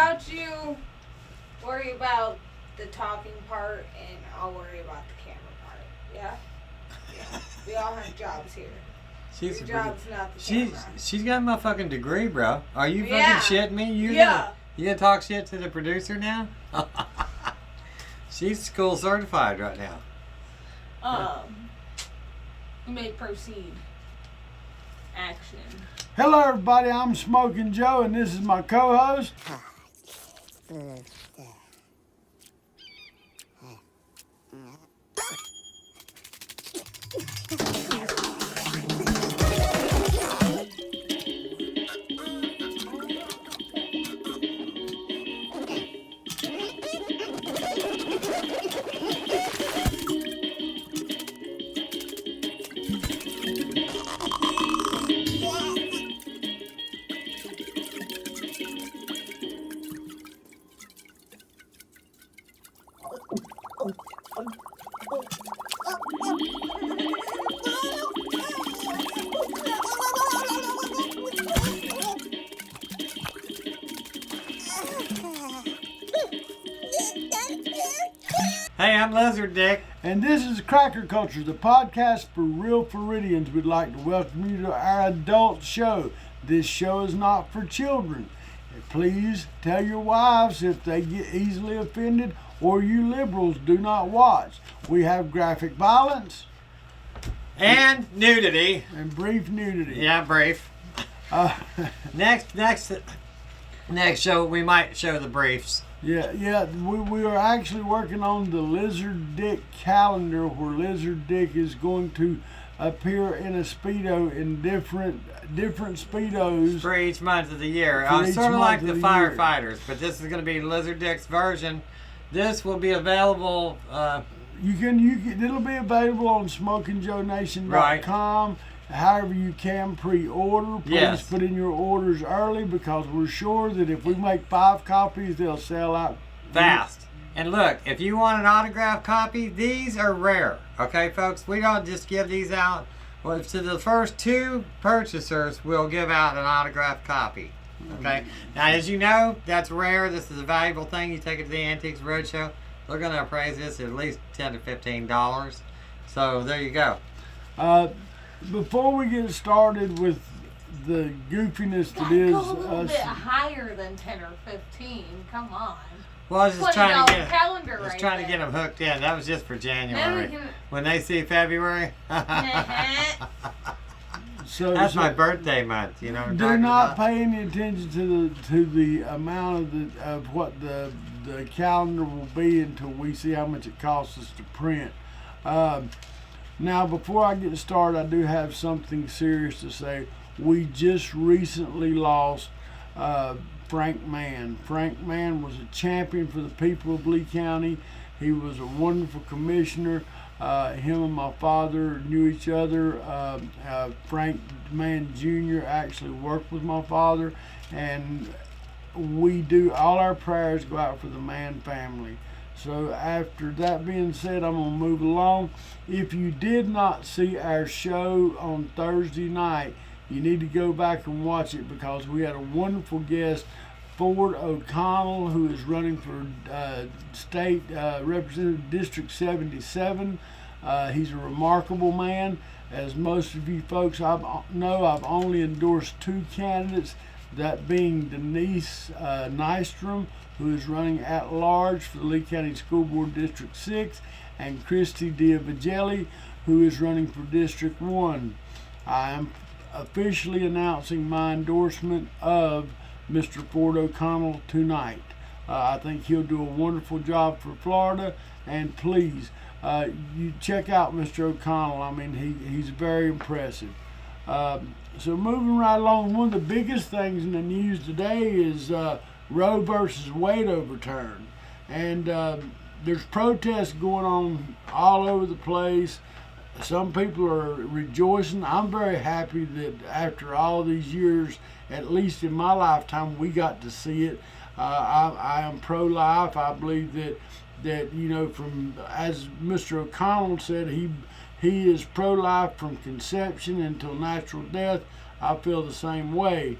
about you worry about the talking part, and I'll worry about the camera part. Yeah? Yeah. We all have jobs here. Your job's not the camera. She's got my fucking degree, bro. Are you fucking shitting me? You gonna talk shit to the producer now? She's school certified right now. You may proceed. Action. Hello, everybody. I'm Smokin Joe, and this is my co-host. Hey, I'm Lizard Dick. And this is Cracker Culture, the podcast for real Floridians. We'd like to welcome you to our adult show. This show is not for children. Please tell your wives if they get easily offended, or you liberals do not watch. We have graphic violence. And nudity. And brief nudity. Yeah, brief. Next show, we might show the briefs. Yeah, we are actually working on the Lizard Dick calendar, where Lizard Dick is going to appear in a Speedo in different Speedos. For each month of the year. Sort of like the firefighters, but this is going to be Lizard Dick's version. This will be available... It'll be available on SmokinJoeNation.com. Right. However, you can pre-order. Please put in your orders early, because we're sure that if we make 5 copies, they'll sell out fast. And look, if you want an autographed copy, these are rare. Okay, folks? We don't just give these out. Well, to the first 2 purchasers, we'll give out an autographed copy. Okay? Now, as you know, that's rare. This is a valuable thing. You take it to the Antiques Roadshow. They're going to appraise this at least $10 to $15. So, there you go. Before we get started with the goofiness that is us, a little bit higher than 10 or 15. Come on. Well, I was just trying to get them hooked in. That was just for January. When they see February, that's my birthday month. You know. Do not pay any attention to the amount of what the calendar will be until we see how much it costs us to print. Now, before I get started, I do have something serious to say. We just recently lost Frank Mann. Frank Mann was a champion for the people of Lee County. He was a wonderful commissioner. Him and my father knew each other. Frank Mann Jr. actually worked with my father. And we do, all our prayers go out for the Mann family. So after that being said, I'm going to move along. If you did not see our show on Thursday night, you need to go back and watch it, because we had a wonderful guest, Ford O'Connell, who is running for State Representative District 77. He's a remarkable man. As most of you folks know, I've only endorsed 2 candidates, that being Denise Nystrom, who is running at large for the Lee County School Board District 6, and Christy Diavagelli, who is running for District 1. I am officially announcing my endorsement of Mr. Ford O'Connell tonight. I think he'll do a wonderful job for Florida, and please, you check out Mr. O'Connell. I mean, he's very impressive. So moving right along, one of the biggest things in the news today is Roe versus Wade overturned, and there's protests going on all over the place. Some people are rejoicing. I'm very happy that after all these years, at least in my lifetime, we got to see it. I am pro-life. I believe that you know, from, as Mr. O'Connell said, he is pro-life from conception until natural death. I feel the same way.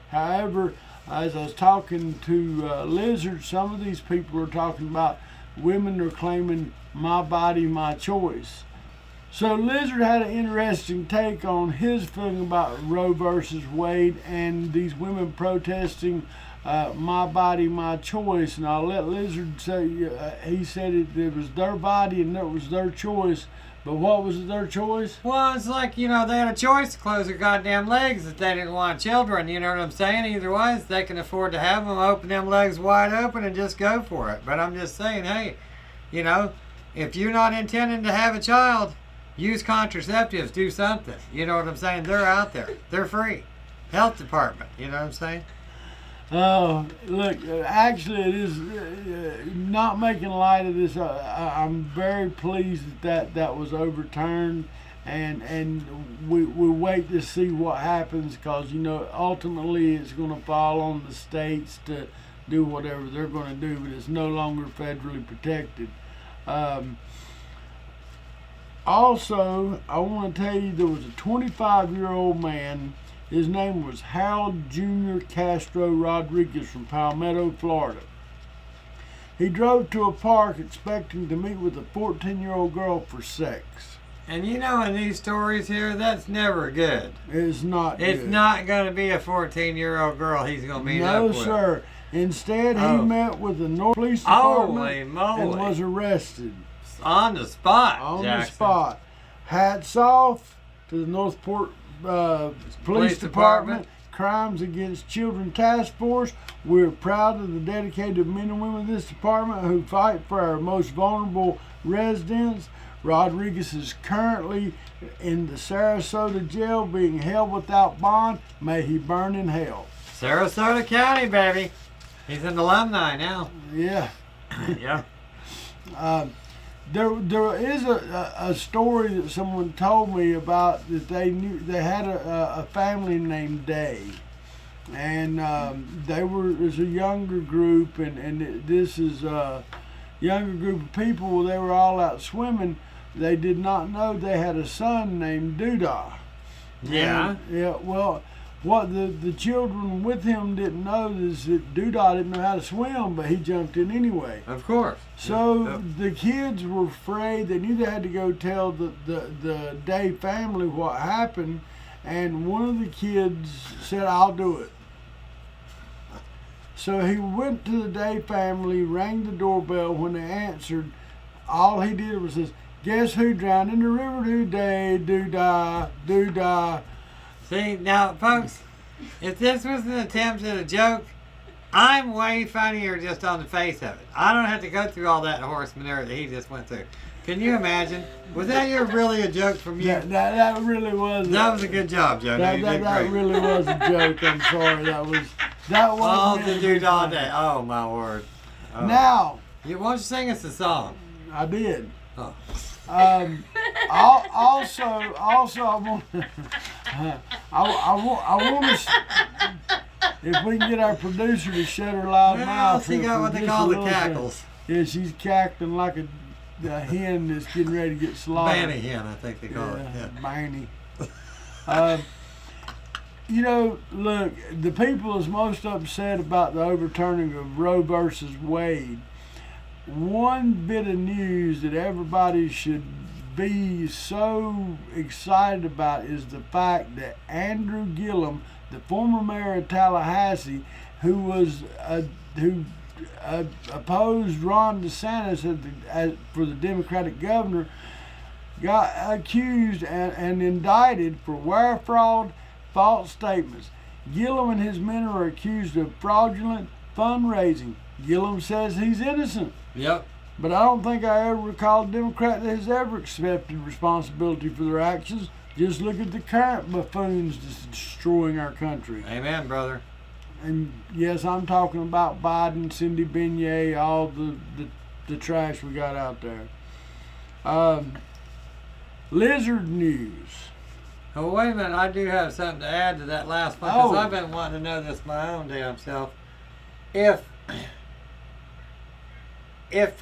However, as I was talking to Lizard, some of these people are talking about women are claiming my body, my choice. So Lizard had an interesting take on his feeling about Roe versus Wade and these women protesting my body, my choice. And I'll let Lizard say, he said it was their body and it was their choice. But what was their choice? Well, it's like, they had a choice to close their goddamn legs if they didn't want children. You know what I'm saying? Either way, they can afford to have them, open them legs wide open and just go for it. But I'm just saying, hey, if you're not intending to have a child, use contraceptives, do something. You know what I'm saying? They're out there. They're free. Health department. You know what I'm saying? Oh, look, actually it is not making light of this. I'm very pleased that was overturned, and we wait to see what happens, because ultimately it's going to fall on the states to do whatever they're going to do, but it's no longer federally protected. Also, I want to tell you there was a 25-year-old man. His name was Hal Jr Rodriguez from Palmetto, Florida. He drove to a park expecting to meet with a 14-year-old girl for sex. And in these stories here, that's never good. It's not good. It's not going to be a 14-year-old girl he's going to meet up with. No, sir. Instead, he met with the North Police Department and was arrested. On the spot, On Jackson. the spot. Hats off to the Northport Police Department, Crimes Against Children Task Force. We're proud of the dedicated men and women of this department who fight for our most vulnerable residents. Rodriguez is currently in the Sarasota jail being held without bond. May he burn in hell. Sarasota County, baby. He's an alumni now. Yeah. Yeah. There is a story that someone told me about, that they had a family named Day, and it was a younger group, and this is a younger group of people. They were all out swimming. They did not know they had a son named Doodah. Yeah. Well, what the children with him didn't know is that Doodah didn't know how to swim, but he jumped in anyway. Of course. So the kids were afraid. They knew they had to go tell the Day family what happened, and one of the kids said, "I'll do it." So he went to the Day family, rang the doorbell. When they answered, all he did was says, "Guess who drowned in the river today? Doodah, Doodah." See, now, folks, if this was an attempt at a joke, I'm way funnier just on the face of it. I don't have to go through all that horse manure that he just went through. Can you imagine? Was that really a joke from you? That really was. That was a good job, Joe. That really was a joke. I'm sorry. That was. All the dude all day. Oh my word. Oh. Now. Why don't you sing us a song? I did. Oh. Also, I want to. If we can get our producer to shut her loud mouth. She got what they call the cackles. Yeah, she's cackling like a hen that's getting ready to get slaughtered. Banny hen, I think they call it. Yeah. Banny. Look, the people is most upset about the overturning of Roe versus Wade. One bit of news that everybody should be so excited about is the fact that Andrew Gillum, the former mayor of Tallahassee, who opposed Ron DeSantis for the Democratic governor, got accused and indicted for wire fraud, false statements. Gillum and his men are accused of fraudulent fundraising. Gillum says he's innocent. Yep. But I don't think I ever recall a Democrat that has ever accepted responsibility for their actions. Just look at the current buffoons that's destroying our country. Amen, brother. And yes, I'm talking about Biden, Cindy Beignet, all the trash we got out there. Lizard news. Oh, wait a minute. I do have something to add to that last one, because I've been wanting to know this my own damn self. If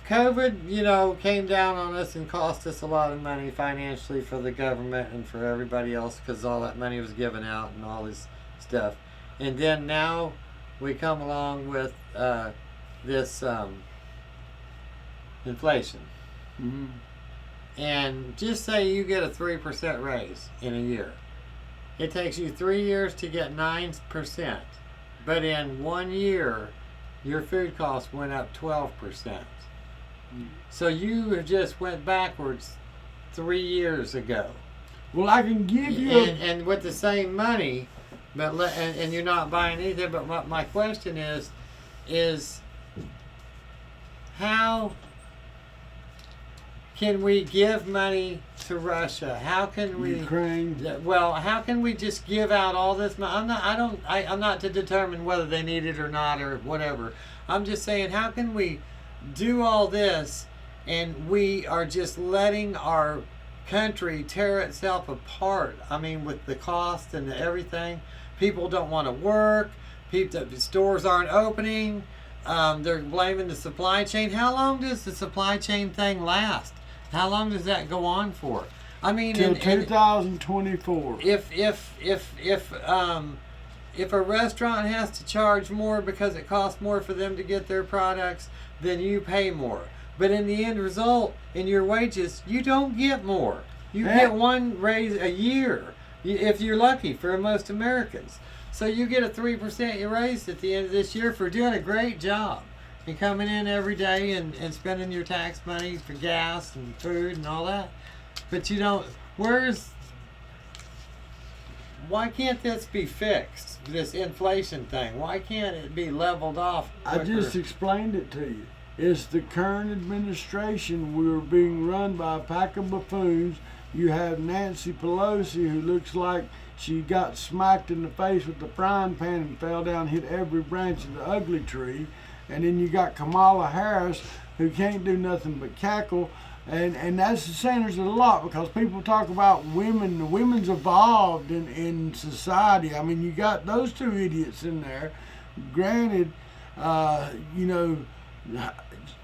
COVID, came down on us and cost us a lot of money financially for the government and for everybody else, because all that money was given out and all this stuff, and then now we come along with this inflation. Mm-hmm. And just say you get a 3% raise in a year. It takes you 3 years to get 9%. But in 1 year, your food costs went up 12%. So you have just went backwards 3 years ago. Well, I can give you... And with the same money, but and you're not buying anything. But my question is how can we give money to Russia? How can we... Ukraine. Well, how can we just give out all this money? I'm not to determine whether they need it or not or whatever. I'm just saying, how can we do all this and we are just letting our country tear itself apart? I mean, with the cost and everything, people don't want to work. The stores aren't opening. They're blaming the supply chain. How long does the supply chain thing last? How long does that go on for? I mean, till 2024. If a restaurant has to charge more because it costs more for them to get their products, then you pay more. But in the end result, in your wages, you don't get more. You get one raise a year, if you're lucky, for most Americans. So you get a 3% raise at the end of this year for doing a great job and coming in every day and spending your tax money for gas and food and all that. But you don't, why can't this be fixed, this inflation thing? Why can't it be leveled off quicker? I just explained it to you. It's the current administration. We're being run by a pack of buffoons. You have Nancy Pelosi, who looks like she got smacked in the face with the frying pan and fell down, hit every branch of the ugly tree. And then you got Kamala Harris, who can't do nothing but cackle. And that's saying there's a lot, because people talk about women. The women's evolved in society. I mean, you got those two idiots in there. Granted, you know,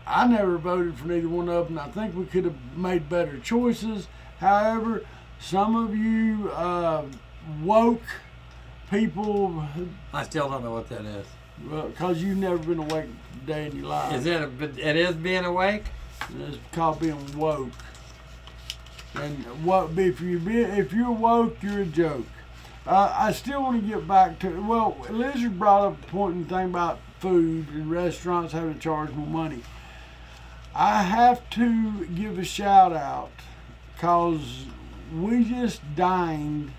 I never voted for neither one of them. I think we could have made better choices. However, some of you woke people... I still don't know what that is. Well, because you've never been awake a day in your life. It is being awake? It's called being woke. And if you're woke, you're a joke. I still want to get back to... Well, Lizard brought up a point and thing about food and restaurants having to charge more money. I have to give a shout out because we just dined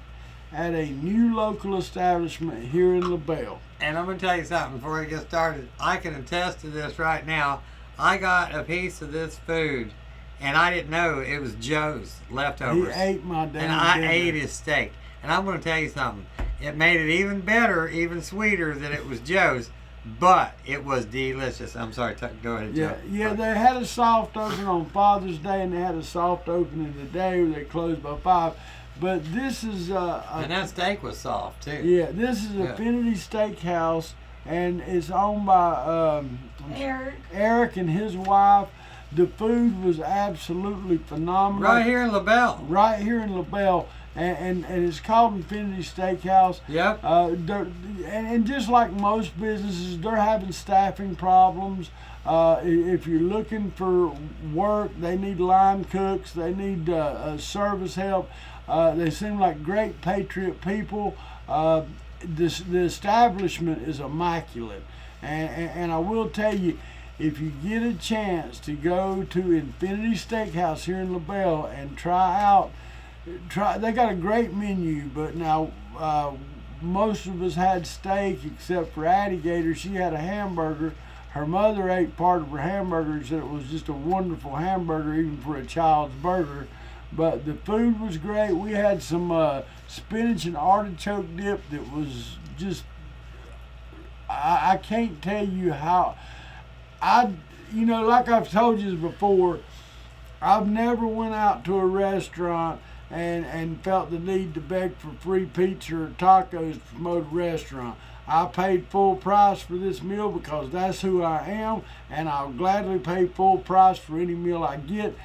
at a new local establishment here in LaBelle. And I'm going to tell you something before we get started. I can attest to this right now. I got a piece of this food, and I didn't know it was Joe's leftovers. He ate my damn And I dinner. ate his steak. And I'm going to tell you something. It made it even better, even sweeter that it was Joe's, but it was delicious. I'm sorry, go ahead, Joe. Yeah, they had a soft open on Father's Day, and they had a soft opening today where they closed by 5. But this is... and that steak was soft, too. Yeah, this is Affinity Steakhouse, and it's owned by Eric and his wife. The food was absolutely phenomenal. Right here in LaBelle. Right here in LaBelle. And it's called Infinity Steakhouse. Yep. And just like most businesses, they're having staffing problems. If you're looking for work, they need line cooks. They need service help. They seem like great patriot people. The establishment is immaculate. And I will tell you, if you get a chance to go to Infinity Steakhouse here in LaBelle and they got a great menu, but now most of us had steak except for Addie Gator. She had a hamburger. Her mother ate part of her hamburger and said it was just a wonderful hamburger, even for a child's burger. But the food was great. We had some spinach and artichoke dip that was just, I can't tell you how, like I've told you before, I've never went out to a restaurant and felt the need to beg for free pizza or tacos to promote a restaurant. I paid full price for this meal because that's who I am, and I'll gladly pay full price for any meal I get.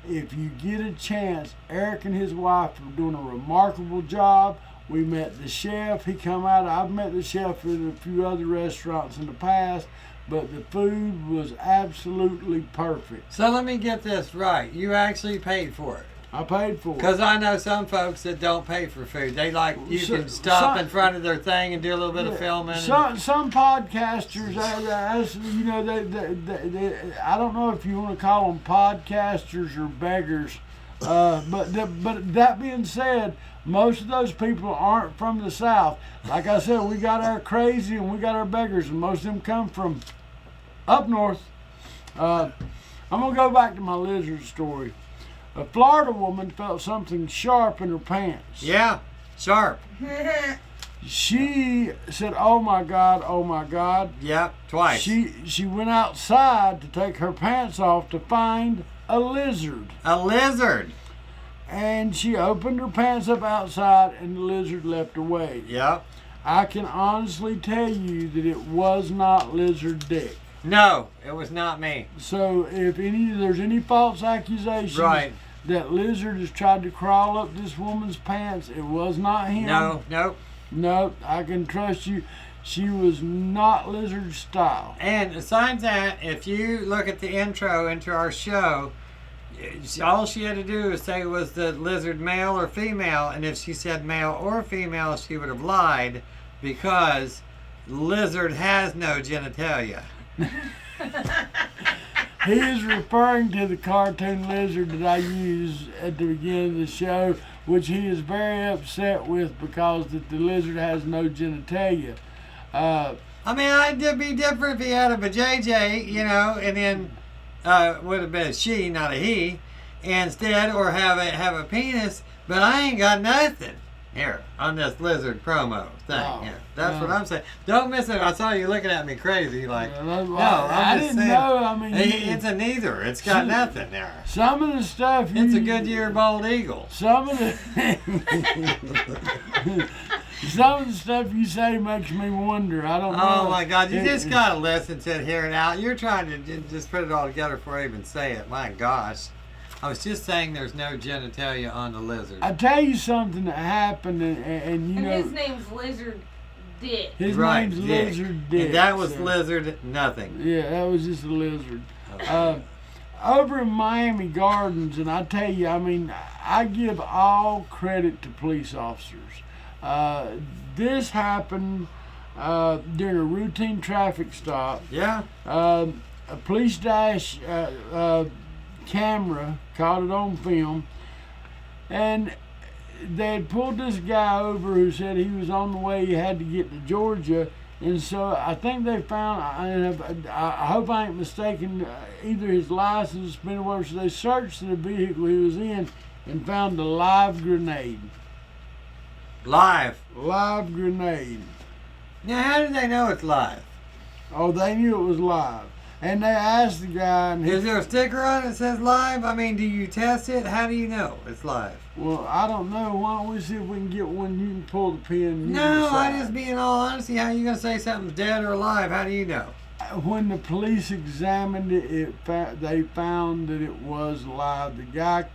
If you get a chance, Eric and his wife are doing a remarkable job. We met the chef. He come out. I've met the chef at a few other restaurants in the past, but the food was absolutely perfect. So let me get this right. You actually paid for it. I paid for it. Because I know some folks that don't pay for food. They like, you can stop in front of their thing and do a little bit of filming. Some podcasters, you know, they, I don't know if you want to call them podcasters or beggars, but that being said, most of those people aren't from the South. Like I said, we got our crazy and we got our beggars, and most of them come from up north. I'm going to go back to my lizard story. A Florida woman felt something sharp in her pants. Yeah, sharp. She said, "Oh my God, oh my God." Yep, twice. She went outside to take her pants off to find a lizard. A lizard. And she opened her pants up outside and the lizard left away. Yep. I can honestly tell you that it was not lizard dick. No, it was not me. So if there's any false accusations that lizard has tried to crawl up this woman's pants, it was not him. No, I can trust you. She was not lizard style. And besides that, if you look at the intro into our show, all she had to do was say was the lizard male or female, and if she said male or female, she would have lied, because lizard has no genitalia. He is referring to the cartoon lizard that I used at the beginning of the show, which he is very upset with because that the lizard has no genitalia. I mean, it'd be different if he had a vajayjay, you know, and then would have been a she, not a he, instead, or have a penis. But I ain't got nothing here on this lizard promo thing. Yeah, that's what I'm saying. Don't miss it. I saw you looking at me crazy, like, I didn't know. I mean, it's a neither. It's got nothing there. Some of the stuff. It's a Goodyear bald eagle. Some of the stuff you say makes me wonder. I don't know. Oh my God! You just gotta listen to it, hear it out. You're trying to just put it all together before I even say it. My gosh. I was just saying there's no genitalia on the lizard. I tell you something that happened, and you know. His name's Lizard Dick. His name's Dick. Lizard Dick. And that was lizard nothing. Yeah, that was just a lizard. Okay. Over in Miami Gardens, and I tell you, I mean, I give all credit to police officers. This happened during a routine traffic stop. Yeah. A police dash camera caught it on film, and they had pulled this guy over who said he was on the way, he had to get to Georgia, and so I think they found, I hope I ain't mistaken, either his license has been away, so they searched the vehicle he was in and found a live grenade. Live Grenade. Now, how did they know it's live? Oh, they knew it was live. And they asked the guy... And is there a sticker on it that says live? I mean, do you test it? How do you know it's live? Well, I don't know. Why don't we see if we can get one? You can pull the pin. No, I just being all honesty. How are you going to say something's dead or alive? How do you know? When the police examined it, they found that it was live. The guy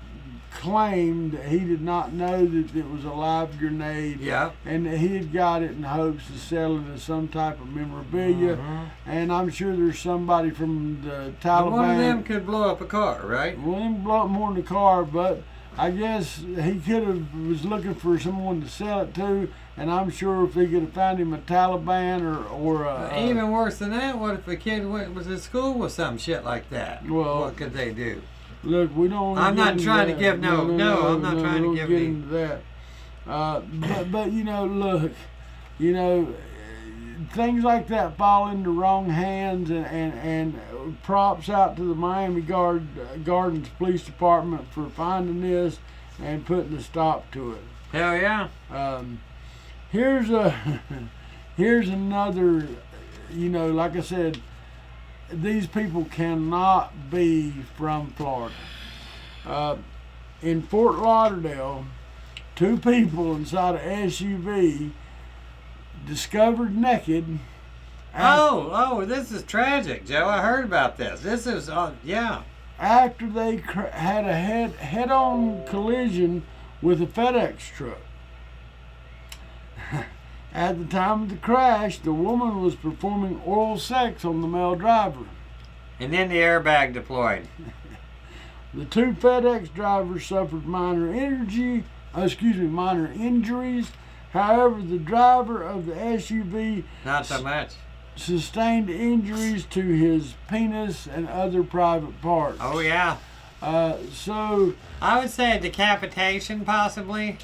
claimed that he did not know that it was a live grenade, and that he had got it in hopes to sell it as some type of memorabilia. And I'm sure there's somebody from the Taliban. One of them could blow up a car, right? One of them blow up more than a car, but I guess he was looking for someone to sell it to, and I'm sure if they could have found him a Taliban or even worse than that, what if a kid was at school with some shit like that? Well, what could they do? Look, we don't. I'm not trying to give I'm not trying to give into that. But you know, look, you know, things like that fall into wrong hands, and props out to the Miami Gardens Police Department for finding this and putting a stop to it. Hell yeah. Here's another. You know, like I said, these people cannot be from Florida. In Fort Lauderdale, 2 people inside an SUV discovered naked. Oh, this is tragic, Joe. I heard about this. This is, after they had a head-on collision with a FedEx truck. At the time of the crash, the woman was performing oral sex on the male driver. And then the airbag deployed. The two FedEx drivers suffered minor injuries. However, the driver of the SUV Not so much. sustained injuries to his penis and other private parts. Oh, yeah. So I would say a decapitation, possibly.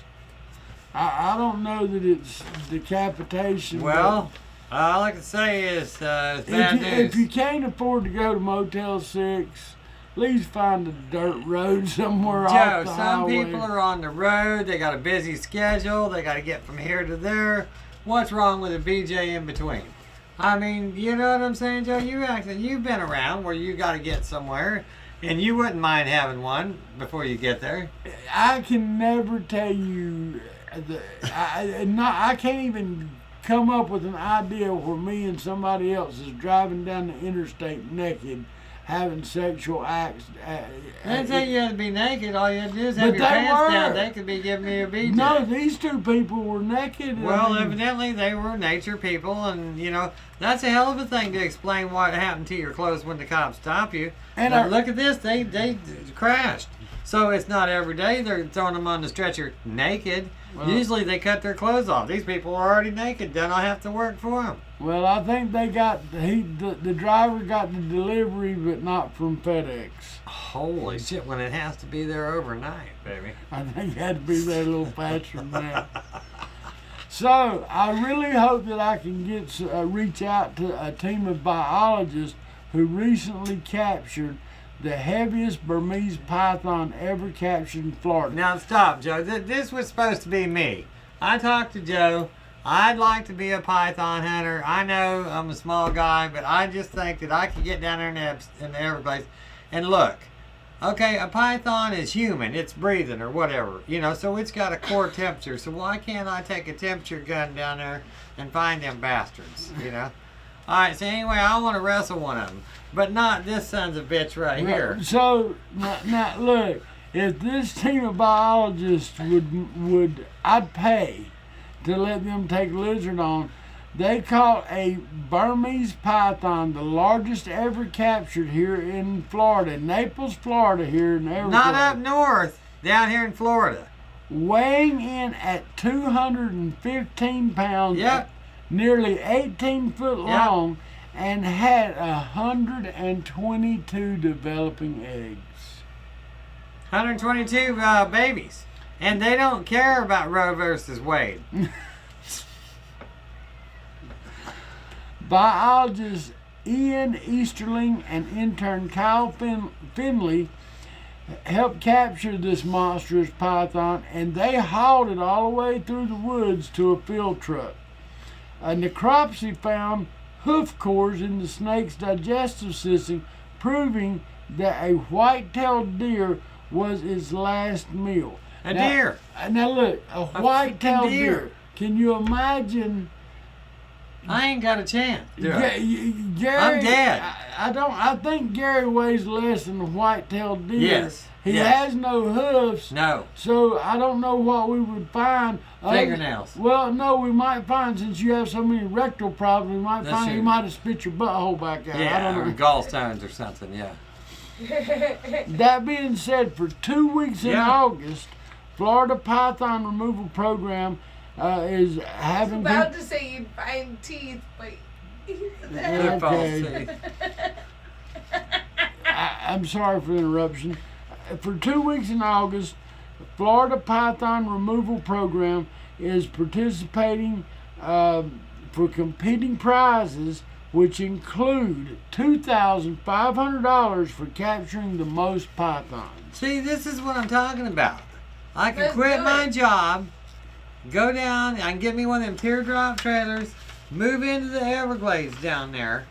I don't know that it's decapitation. Well, all I can say is it's bad news. If you can't afford to go to Motel 6, please find a dirt road somewhere off Joe, the some highway. people are on the road. They got a busy schedule. They got to get from here to there. What's wrong with a BJ in between? I mean, you know what I'm saying, Joe? You've been around where you got to get somewhere, and you wouldn't mind having one before you get there. I can never tell you. I can't even come up with an idea where me and somebody else is driving down the interstate naked, having sexual acts. I didn't say you had to be naked. All you had to do is have your pants down. They could be giving you a BJ. No, these two people were naked. Well, evidently they were nature people, and you know that's a hell of a thing to explain what happened to your clothes when the cops stop you. And look at this, they crashed. So it's not every day they're throwing them on the stretcher naked. Well, usually they cut their clothes off. These people are already naked. Then I have to work for them. Well, I think they got the driver got the delivery, but not from FedEx. Holy shit! When it has to be there overnight, baby. I think it had to be there a little faster than that. So I really hope that I can reach out to a team of biologists who recently captured the heaviest Burmese python ever captured in Florida. Now stop, Joe. This was supposed to be me. I talked to Joe. I'd like to be a python hunter. I know I'm a small guy, but I just think that I could get down there in the Everglades and look. Okay, a python is human. It's breathing or whatever, you know, so it's got a core temperature. So why can't I take a temperature gun down there and find them bastards, you know? All right, so anyway, I want to wrestle one of them, but not this son's a bitch right here. So, now look, if this team of biologists would I'd pay to let them take lizard on. They caught a Burmese python, the largest ever captured here in Florida, Naples, Florida, here in Everglades. Not up north, down here in Florida. Weighing in at 215 pounds. Yep. Nearly 18 foot long, and had 122 developing eggs. 122 babies. And they don't care about Roe versus Wade. Biologist Ian Easterling and intern Kyle Finley helped capture this monstrous python, and they hauled it all the way through the woods to a field truck. A necropsy found hoof cores in the snake's digestive system, proving that a white-tailed deer was its last meal. Deer. Now look, a white-tailed deer. Can you imagine? I ain't got a chance. Gary, I'm dead. I think Gary weighs less than a white-tailed deer. Yes. He has no hoofs. No. So I don't know what we would find. Fingernails. Well, no, we might find, since you have so many rectal problems, we might find you might have spit your butthole back out. Yeah, I don't know. or gallstones or something, yeah. That being said, for 2 weeks in August, Florida Python Removal Program is having... I was about to say you'd find teeth, but... They're false teeth. I'm sorry for the interruption. For 2 weeks in August, the Florida Python Removal Program is participating for competing prizes, which include $2,500 for capturing the most pythons. See, this is what I'm talking about. I can quit my job, go down, I can get me one of them teardrop trailers, move into the Everglades down there,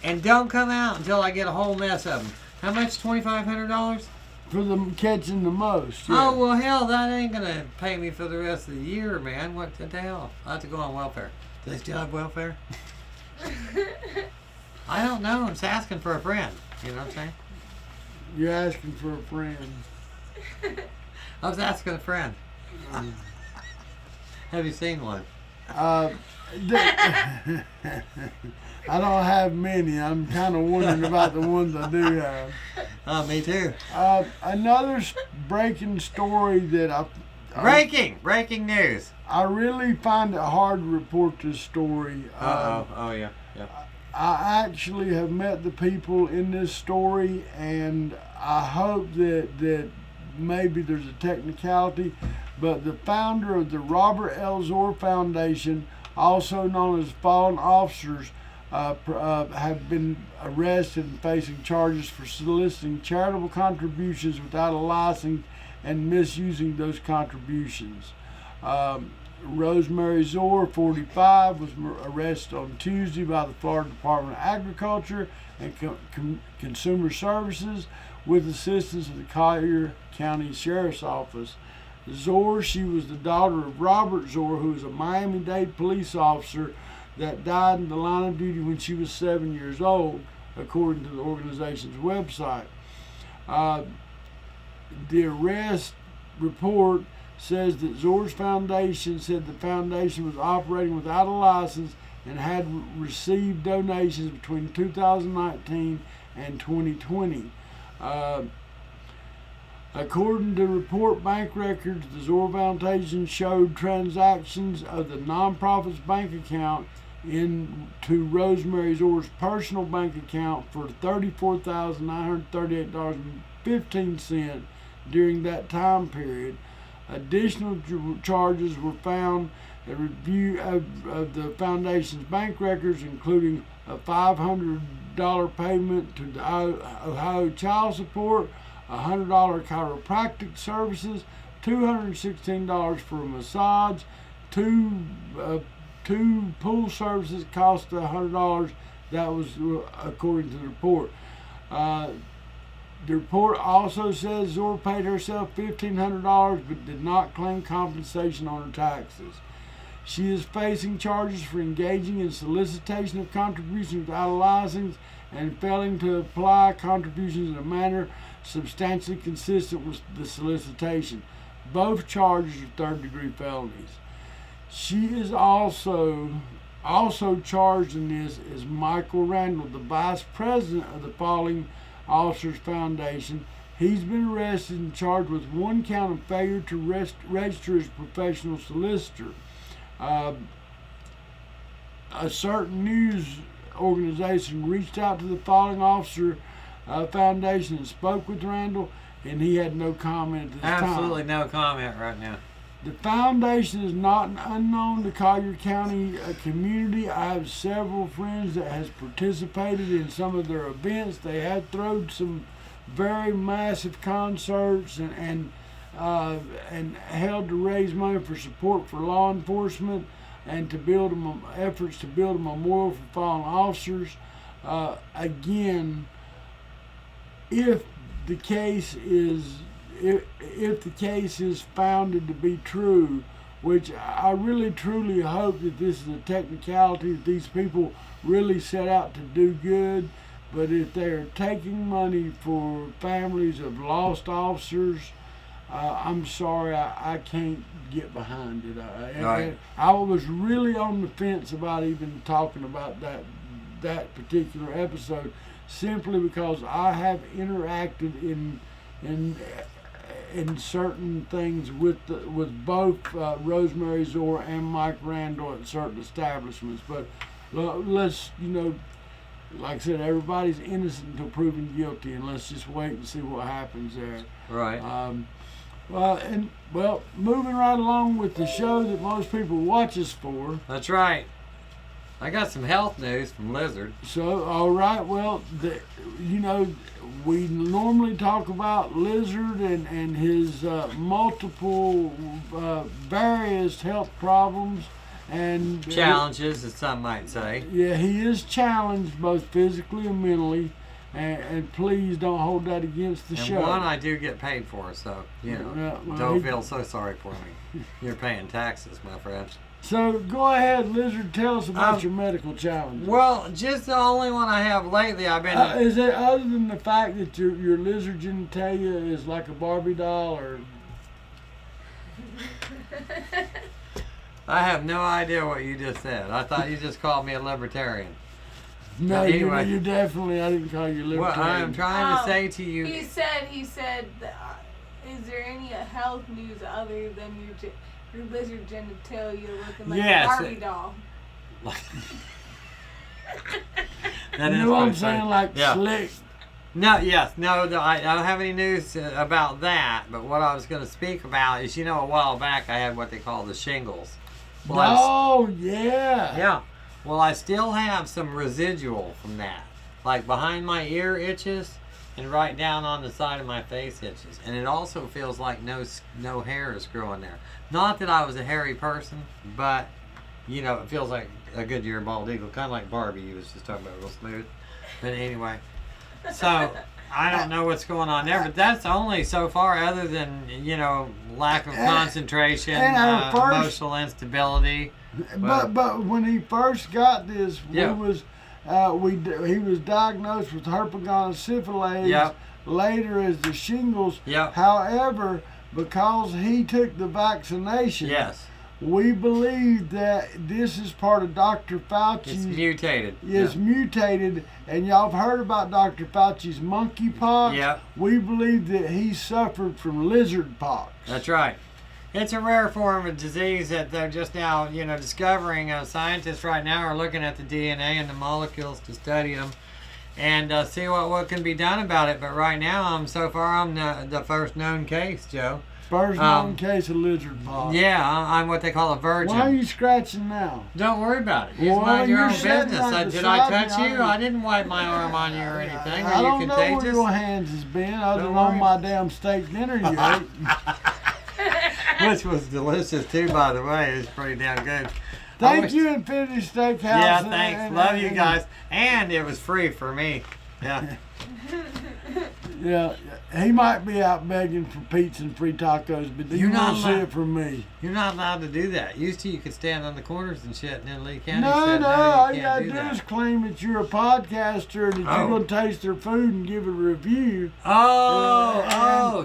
and don't come out until I get a whole mess of them. How much? $2,500? For them catching the most. Yeah. Oh, well, hell, that ain't going to pay me for the rest of the year, man. What the hell? I have to go on welfare. Do they still have welfare? I don't know. I'm just asking for a friend. You know what I'm saying? You're asking for a friend. I was asking a friend. Have you seen one? I don't have many. I'm kind of wondering about the ones I do have. Oh, me too. Another breaking story that Breaking news. I really find it hard to report this story. Oh, yeah. I actually have met the people in this story, and I hope that maybe there's a technicality, but the founder of the Robert L. Zor Foundation, also known as Fallen Officers, have been arrested and facing charges for soliciting charitable contributions without a license and misusing those contributions. Rosemary Zor, 45, was arrested on Tuesday by the Florida Department of Agriculture and Consumer Services with assistance of the Collier County Sheriff's Office. Zor, she was the daughter of Robert Zor, who was a Miami-Dade police officer that died in the line of duty when she was 7 years old, according to the organization's website. The arrest report says that Zor's foundation said the foundation was operating without a license and had received donations between 2019 and 2020. According to report bank records, the Zor Foundation showed transactions of the nonprofit's bank account into Rosemary Zor's personal bank account for $34,938.15 during that time period. Additional charges were found. A review of the foundation's bank records, including a $500 payment to the Ohio Child Support, $100 chiropractic services, $216 for a massage, two pool services cost $100. That was according to the report. The report also says Zor paid herself $1,500 but did not claim compensation on her taxes. She is facing charges for engaging in solicitation of contributions without a license and failing to apply contributions in a manner substantially consistent with the solicitation. Both charges are third-degree felonies. She is also charged in this is Michael Randall, the vice president of the Fallen Officers Foundation. He's been arrested and charged with one count of failure to register as professional solicitor. A certain news organization reached out to the Fallen Officer Foundation and spoke with Randall, and he had no comment at this time. Absolutely no comment right now. The foundation is not unknown to Collier County community. I have several friends that has participated in some of their events. They have thrown some very massive concerts and held to raise money for support for law enforcement and to build efforts to build a memorial for fallen officers. Again, if the case is founded to be true, which I really truly hope that this is a technicality, that these people really set out to do good, but if they're taking money for families of lost officers, I'm sorry, I can't get behind it. Right. I was really on the fence about even talking about that particular episode, simply because I have interacted in certain things with both Rosemary Zor and Mike Randall at certain establishments. But let's, like I said, everybody's innocent until proven guilty, and let's just wait and see what happens there. Right. Moving right along with the show that most people watch us for. That's right. I got some health news from Lizard. So, all right, well, we normally talk about Lizard and his multiple various health problems and challenges, as some might say. Yeah, he is challenged both physically and mentally, and please don't hold that against the show. And one I do get paid for, so don't feel so sorry for me. You're paying taxes, my friend. So go ahead, Lizard. Tell us about your medical challenges. Well, just the only one I have lately. I've been. Is it other than the fact that your lizard genitalia is like a Barbie doll, or? I have no idea what you just said. I thought you just called me a libertarian. No, anyway. you're definitely. I didn't call you libertarian. What I'm trying to say to you. He said. Is there any health news other than your lizard genitalia looking like a Barbie doll? That you know what I'm saying? Like slick. No, I don't have any news about that. But what I was going to speak about is, a while back I had what they call the shingles. Well, yeah. Yeah. Well, I still have some residual from that. Like behind my ear itches and right down on the side of my face itches. And it also feels like no hair is growing there. Not that I was a hairy person, but, it feels like a Goodyear bald eagle. Kind of like Barbie you was just talking about, real smooth. But anyway. So, I don't know what's going on there, but that's only so far other than, lack of concentration, emotional instability. But when he first got this, he was diagnosed with herpetogonosyphilis later as the shingles. However, because he took the vaccination, we believe that this is part of Dr. Fauci's. It's mutated. It's mutated, and y'all have heard about Dr. Fauci's monkeypox. Yep. We believe that he suffered from lizard pox. That's right. It's a rare form of disease that they're just now, discovering. Scientists right now are looking at the DNA and the molecules to study them and see what can be done about it. But right now, so far, I'm the first known case, Joe. First known case of lizard pox. Yeah, I'm what they call a virgin. Why are you scratching now? Don't worry about it. You mind your own business. Did I touch you? I didn't wipe my arm on you or anything. I don't know where your hands has been other than on my damn steak dinner you ate. Which was delicious too, by the way. It was pretty damn good. Thank you, Infinity Steakhouse. Yeah, thanks. Love you guys. And it was free for me. Yeah. Yeah, he might be out begging for pizza and free tacos, but you won't see it from me. You're not allowed to do that. Used to, you could stand on the corners and shit, and then Lee County no, said, all you you gotta do is claim that you're a podcaster and that you're gonna taste their food and give a review.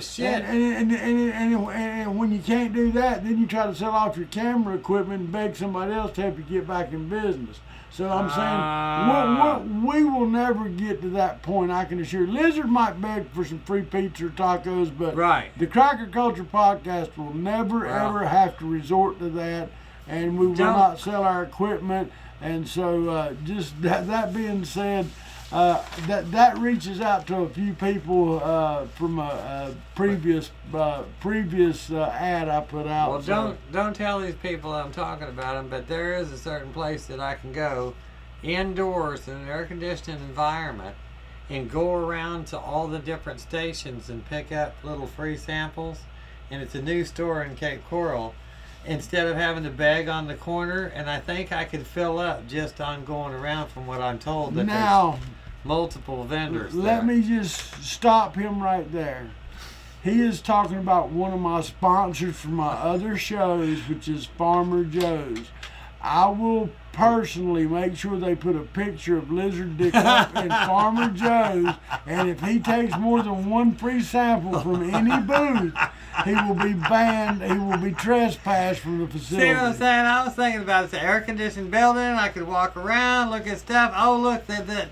Shit. And when you can't do that, then you try to sell off your camera equipment and beg somebody else to help you get back in business. So I'm saying we will never get to that point, I can assure. Lizard might beg for some free pizza or tacos, but the Cracker Culture Podcast will never, ever have to resort to that, and we will not sell our equipment. And so just that being said, that reaches out to a few people from a previous ad I put out. Well, don't tell these people I'm talking about them, but there is a certain place that I can go indoors in an air-conditioned environment and go around to all the different stations and pick up little free samples. And it's a new store in Cape Coral. Instead of having to beg on the corner, and I think I could fill up just on going around from what I'm told that there's multiple vendors Let me just stop him right there. He is talking about one of my sponsors for my other shows, which is Farmer Joe's. I will personally make sure they put a picture of Lizard Dick up in Farmer Joe's, and if he takes more than one free sample from any booth, he will be banned. He will be trespassed from the facility. See what I'm saying? I was thinking about it's an air-conditioned building. I could walk around, look at stuff. Oh, look,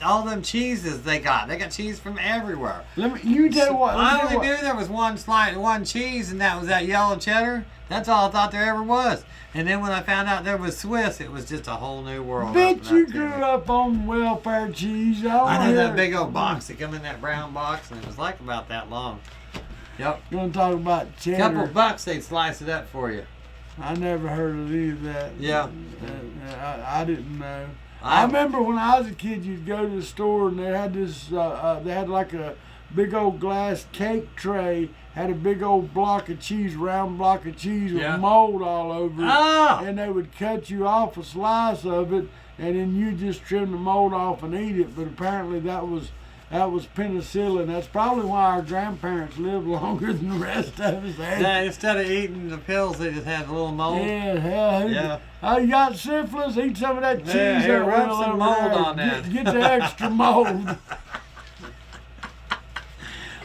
all them cheeses they got. They got cheese from everywhere. You tell what. I only knew there was one cheese, and that was that yellow cheddar. That's all I thought there ever was. And then when I found out there was Swiss, it was just a whole new world. Bet you grew up on welfare cheese. I had that big old box that come in that brown box, and it was like about that long. Yep. You want to talk about cheddar? Couple bucks, they'd slice it up for you. I never heard of any of that. Yeah. I didn't know. I remember when I was a kid, you'd go to the store and they had this. They had like a big old glass cake tray. Had a big old block of cheese, round block of cheese with mold all over it. And they would cut you off a slice of it, and then you just trim the mold off and eat it. But apparently that was penicillin. That's probably why our grandparents lived longer than the rest of us. Yeah, instead of eating the pills, they just had a little mold. Yeah. Oh, you got syphilis? Eat some of that cheese. Yeah, here, rub some mold on that. Get the extra mold.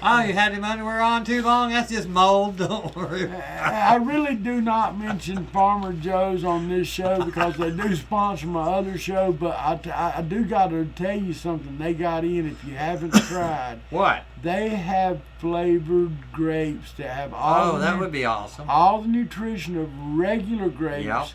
Oh, you had him underwear on too long? That's just mold. Don't worry. I really do not mention Farmer Joe's on this show because they do sponsor my other show, but I do got to tell you something they got in if you haven't tried. What? They have flavored grapes that have all that would be awesome. All the nutrition of regular grapes. Yep.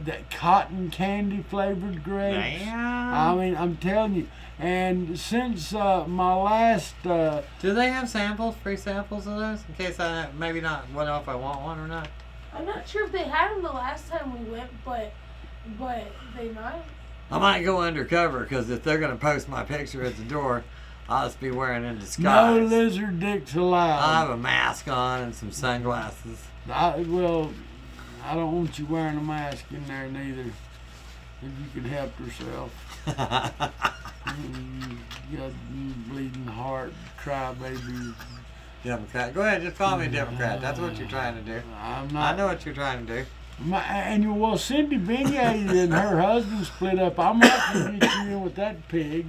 That cotton candy flavored grapes. Damn. I mean, I'm telling you. And since my last... Do they have samples, free samples of those? In case I maybe not know if I want one or not. I'm not sure if they had them the last time we went, but they might. I might go undercover because if they're going to post my picture at the door, I'll just be wearing in disguise. No lizard dicks allowed. I have a mask on and some sunglasses. I don't want you wearing a mask in there neither. If you could help yourself. You got bleeding heart, crybaby. Democrat. Go ahead, just call me Democrat. That's what you're trying to do. I'm not. I know what you're trying to do. Well, Cindy Beignet and her husband split up. I might can get you in with that pig.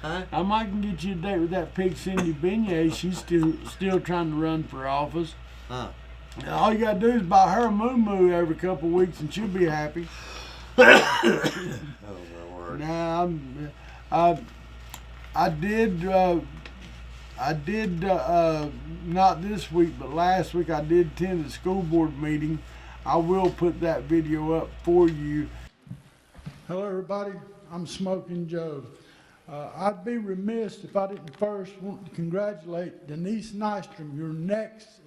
Huh? I might can get you a date with that pig, Cindy Beignet. She's still trying to run for office. Huh. And all you gotta do is buy her a moo-moo every couple of weeks, and she'll be happy. Oh my word. Now, I did not this week, but last week I did attend the school board meeting. I will put that video up for you. Hello everybody, I'm Smokin Joe. I'd be remiss if I didn't first want to congratulate Denise Nystrom, your next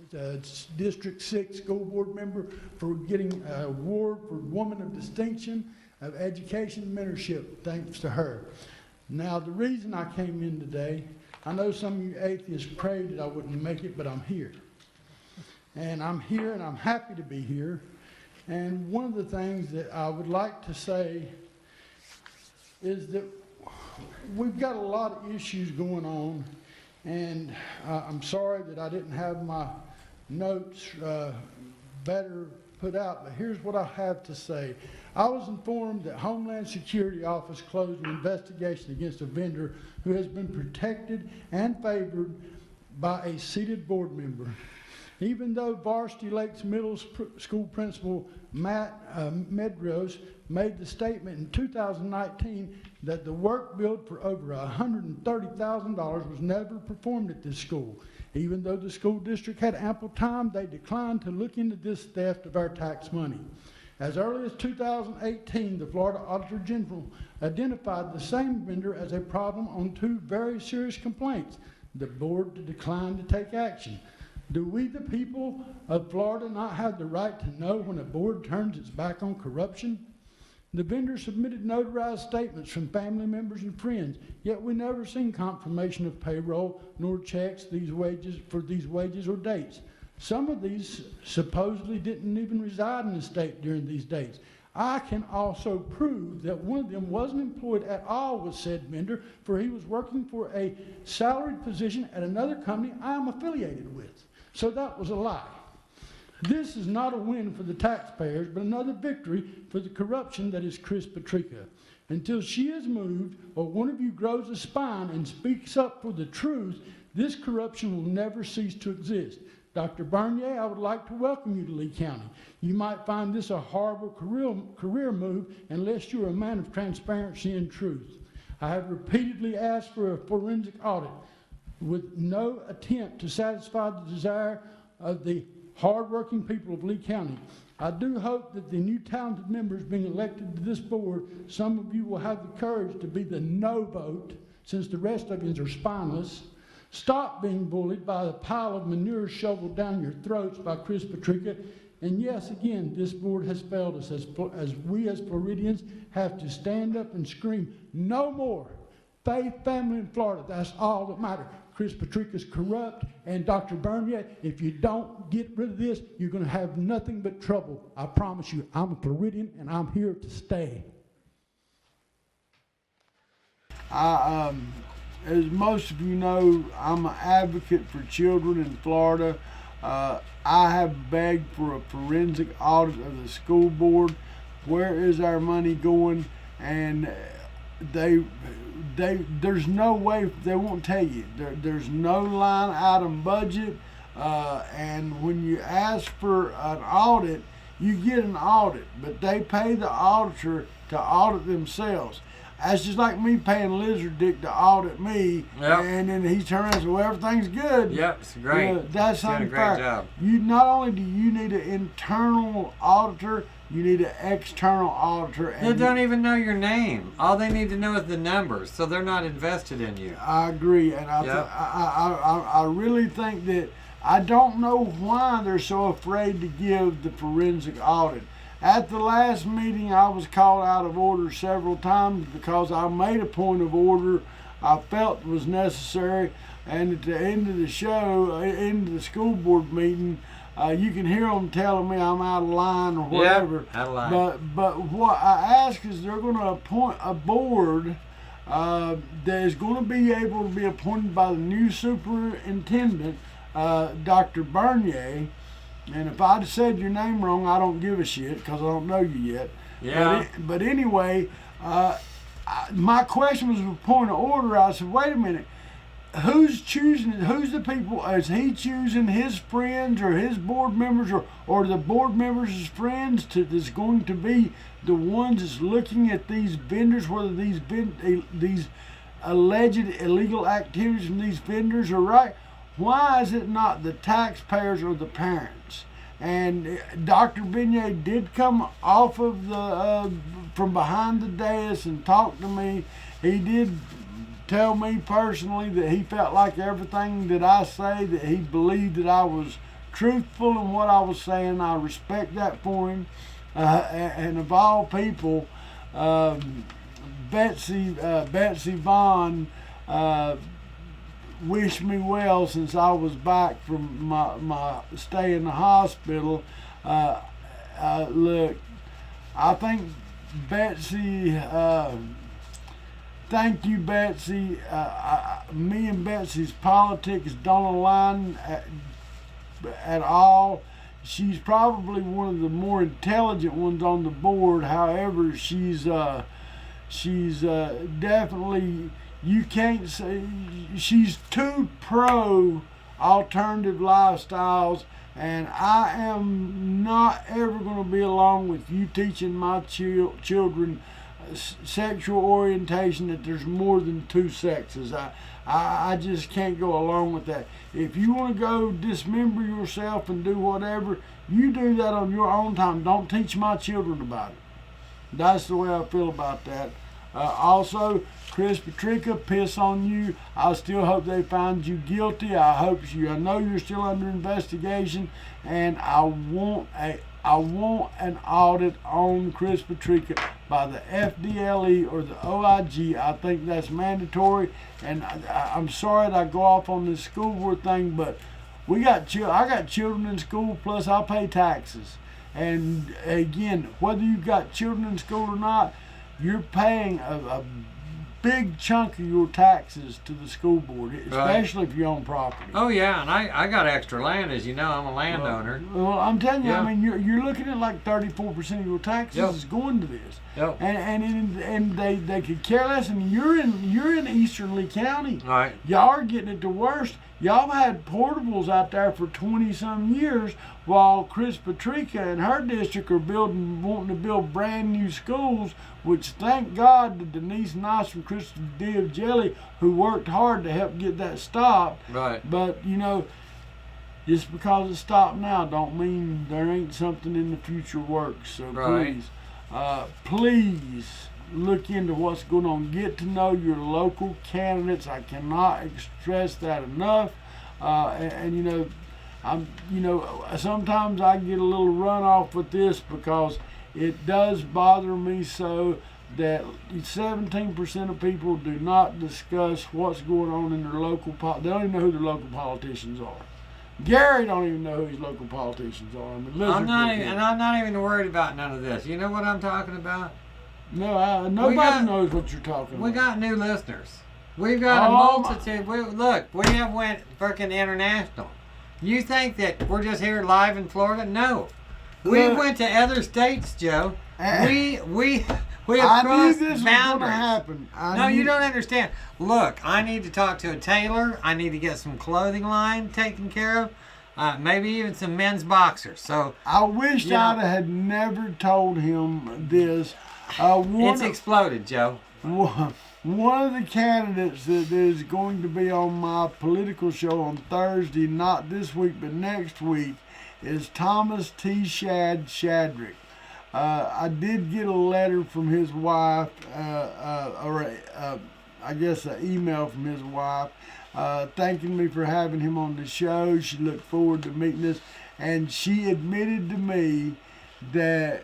District 6 school board member, for getting an award for Woman of Distinction of Education and Mentorship, thanks to her. Now, the reason I came in today, I know some of you atheists prayed that I wouldn't make it, but I'm here. And I'm here, and I'm happy to be here. And one of the things that I would like to say is that we've got a lot of issues going on, and I'm sorry that I didn't have my notes better put out, but here's what I have to say. I was informed that Homeland Security Office closed an investigation against a vendor who has been protected and favored by a seated board member. Even though Varsity Lakes Middle School Principal Matt Medros made the statement in 2019 that the work billed for over $130,000 was never performed at this school. Even though the school district had ample time, they declined to look into this theft of our tax money. As early as 2018, the Florida Auditor General identified the same vendor as a problem on 2 very serious complaints. The board declined to take action. Do we, the people of Florida, not have the right to know when a board turns its back on corruption? The vendor submitted notarized statements from family members and friends, yet we never seen confirmation of payroll nor checks for these wages or dates. Some of these supposedly didn't even reside in the state during these dates. I can also prove that one of them wasn't employed at all with said vendor, for he was working for a salaried position at another company I am affiliated with. So that was a lie. This is not a win for the taxpayers, but another victory for the corruption that is Chris Patrica. Until she is moved, or one of you grows a spine and speaks up for the truth, this corruption will never cease to exist. Dr. Bernier, I would like to welcome you to Lee County. You might find this a horrible career move unless you're a man of transparency and truth. I have repeatedly asked for a forensic audit with no attempt to satisfy the desire of the hardworking people of Lee County. I do hope that the new talented members being elected to this board, some of you will have the courage to be the no vote, since the rest of you are spineless. Stop being bullied by the pile of manure shoveled down your throats by Chris Patrica. And yes, again, this board has failed us as we as Floridians have to stand up and scream, no more. Faith, family, and Florida, that's all that matters. Chris Patrica's corrupt, and Dr. Bernier, if you don't get rid of this, you're going to have nothing but trouble. I promise you, I'm a Floridian, and I'm here to stay. As most of you know, I'm an advocate for children in Florida. I have begged for a forensic audit of the school board. Where is our money going? And there's no way they won't tell you. There's no line item budget, and when you ask for an audit, you get an audit, but they pay the auditor to audit themselves. That's just like me paying Lizard Dick to audit me, and then he turns and says, well, everything's good. Yep, it's great. That's doing a great job. You not only do you need an internal auditor, you need an external auditor. And they don't even know your name. All they need to know is the numbers, so they're not invested in you. I agree, and I really think that I don't know why they're so afraid to give the forensic audit. At the last meeting, I was called out of order several times because I made a point of order I felt was necessary. And at the end of the show, end of the school board meeting, you can hear them telling me I'm out of line or whatever. Out of line. But what I ask is they're going to appoint a board that is going to be able to be appointed by the new superintendent, Dr. Bernier. And if I'd said your name wrong, I don't give a shit because I don't know you yet. Yeah. But anyway, my question was a point of order. I said, wait a minute. Who's choosing? Who's the people? Is he choosing his friends or his board members or the board members' friends that's going to be the ones that's looking at these vendors, whether these alleged illegal activities from these vendors are right? Why is it not the taxpayers or the parents? And Dr. Beignet did come off of from behind the dais and talk to me. He did tell me personally that he felt like everything that I say, that he believed that I was truthful in what I was saying. I respect that for him. And of all people, Betsy Vaughn wished me well since I was back from my stay in the hospital. Look, I think Betsy, thank you, Betsy. Me and Betsy's politics don't align at all. She's probably one of the more intelligent ones on the board. However, she's definitely, you can't say, she's too pro alternative lifestyles, and I am not ever going to be along with you teaching my children sexual orientation, that there's more than two sexes. I just can't go along with that. If you want to go dismember yourself and do whatever, you do that on your own time. Don't teach my children about it. That's the way I feel about that. Also, Chris Patrica, piss on you. I still hope they find you guilty. I know you're still under investigation, and I want an audit on Chris Patrica by the FDLE or the OIG. I think that's mandatory. And I'm sorry that I go off on this school board thing, but I got children in school, plus I pay taxes. And again, whether you've got children in school or not, you're paying a big chunk of your taxes to the school board, especially if you own property. Oh yeah, and I got extra land, as you know. I'm a landowner. Well, I'm telling you, I mean, you're looking at like 34% of your taxes is going to this. Yep. And they could care less. And you're in Eastern Lee County. All right. Y'all are getting it the worst. Y'all had portables out there for 20-some years, while Chris Patrica and her district are wanting to build brand new schools, which thank God to Denise Nice and Christopher Jelly, who worked hard to help get that stopped. Right. But, you know, just because it's stopped now don't mean there ain't something in the future works. So please look into what's going on. Get to know your local candidates. I cannot stress that enough. And sometimes I get a little runoff with this because it does bother me so that 17% of people do not discuss what's going on in their local they don't even know who their local politicians are. Gary don't even know who his local politicians are. I'm not even worried about none of this. You know what I'm talking about? No, nobody knows what you're talking about. We got new listeners. We've got a multitude. We have went freaking international. You think that we're just here live in Florida? No. We went to other states, Joe. We We have I knew crossed this was going to boundaries. happen. No, you don't understand. Look, I need to talk to a tailor. I need to get some clothing line taken care of. Maybe even some men's boxers. So I wish I had never told him this. It's exploded, Joe. One of the candidates that is going to be on my political show on Thursday, not this week but next week, is Thomas T. Shadrick. I did get a letter from his wife, I guess an email from his wife, thanking me for having him on the show. She looked forward to meeting us, and she admitted to me that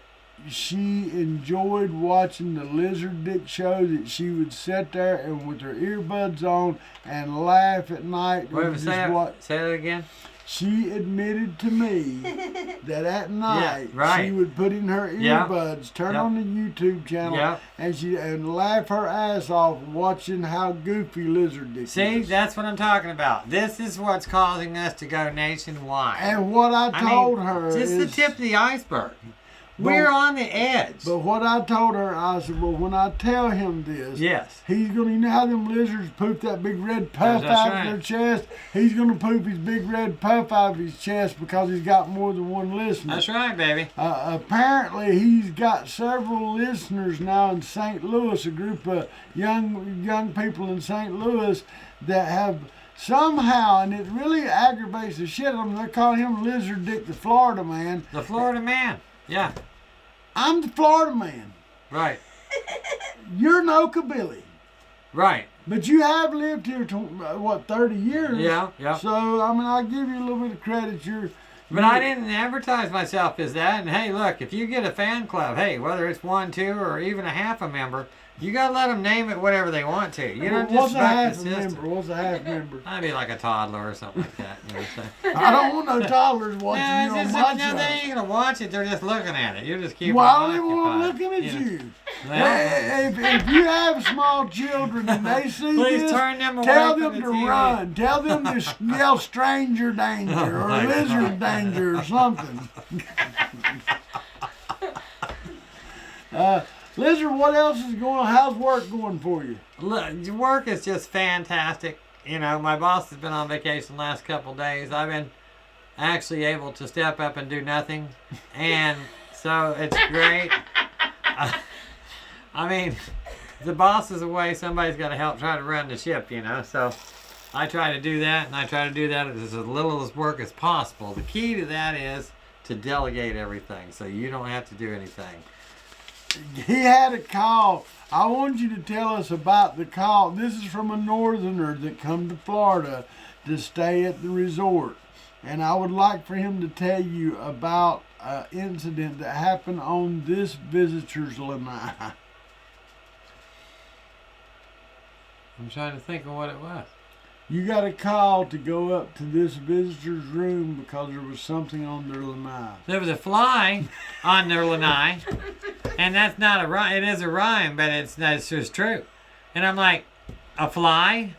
she enjoyed watching the Lizard Dick show, that she would sit there and with her earbuds on and laugh at night. Say that again. She admitted to me that at night she would put in her earbuds, turn on the YouTube channel, and laugh her ass off watching how goofy Lizard Dick is. See, that's what I'm talking about. This is what's causing us to go nationwide. And what I told her just is... the tip of the iceberg. We're on the edge. But what I told her, I said, well, when I tell him this, he's going to, you know how them lizards poop that big red puff out of their chest? He's going to poop his big red puff out of his chest because he's got more than one listener. That's right, baby. Apparently, he's got several listeners now in St. Louis, a group of young people in St. Louis that have somehow, and it really aggravates the shit out of them, they're calling him Lizard Dick, the Florida man. The Florida man, yeah. I'm the Florida man. Right. You're no Billy. Right. But you have lived here, 30 years? Yeah. So, I mean, I'll give you a little bit of credit. But I didn't advertise myself as that. And hey, look, if you get a fan club, hey, whether it's 1, 2, or even a half a member, you got to let them name it whatever they want to. You don't What's just a half member? What's a half member? I'd be like a toddler or something like that. You know what I'm saying? I don't want no toddlers watching you on my show. No, they ain't going to watch it. They're just looking at it. You're just keeping Well, I don't even want them looking at you. Well, if you have small children and they see this, tell them to run. Tell them to yell stranger danger or lizard danger or something. Lizard, what else is going on? How's work going for you? Look, work is just fantastic. You know, my boss has been on vacation the last couple of days. I've been actually able to step up and do nothing. And so it's great. I mean, the boss is away. Somebody's got to help try to run the ship, you know. So I try to do that, and I try to do that as little as work as possible. The key to that is to delegate everything so you don't have to do anything. He had a call. I want you to tell us about the call. This is from a northerner that come to Florida to stay at the resort. And I would like for him to tell you about an incident that happened on this visitor's lanai. I'm trying to think of what it was. You got a call to go up to this visitor's room because there was something on their lanai. There was a fly on their lanai. And that's not a rhyme. It is a rhyme, but it's just true. And I'm like, a fly?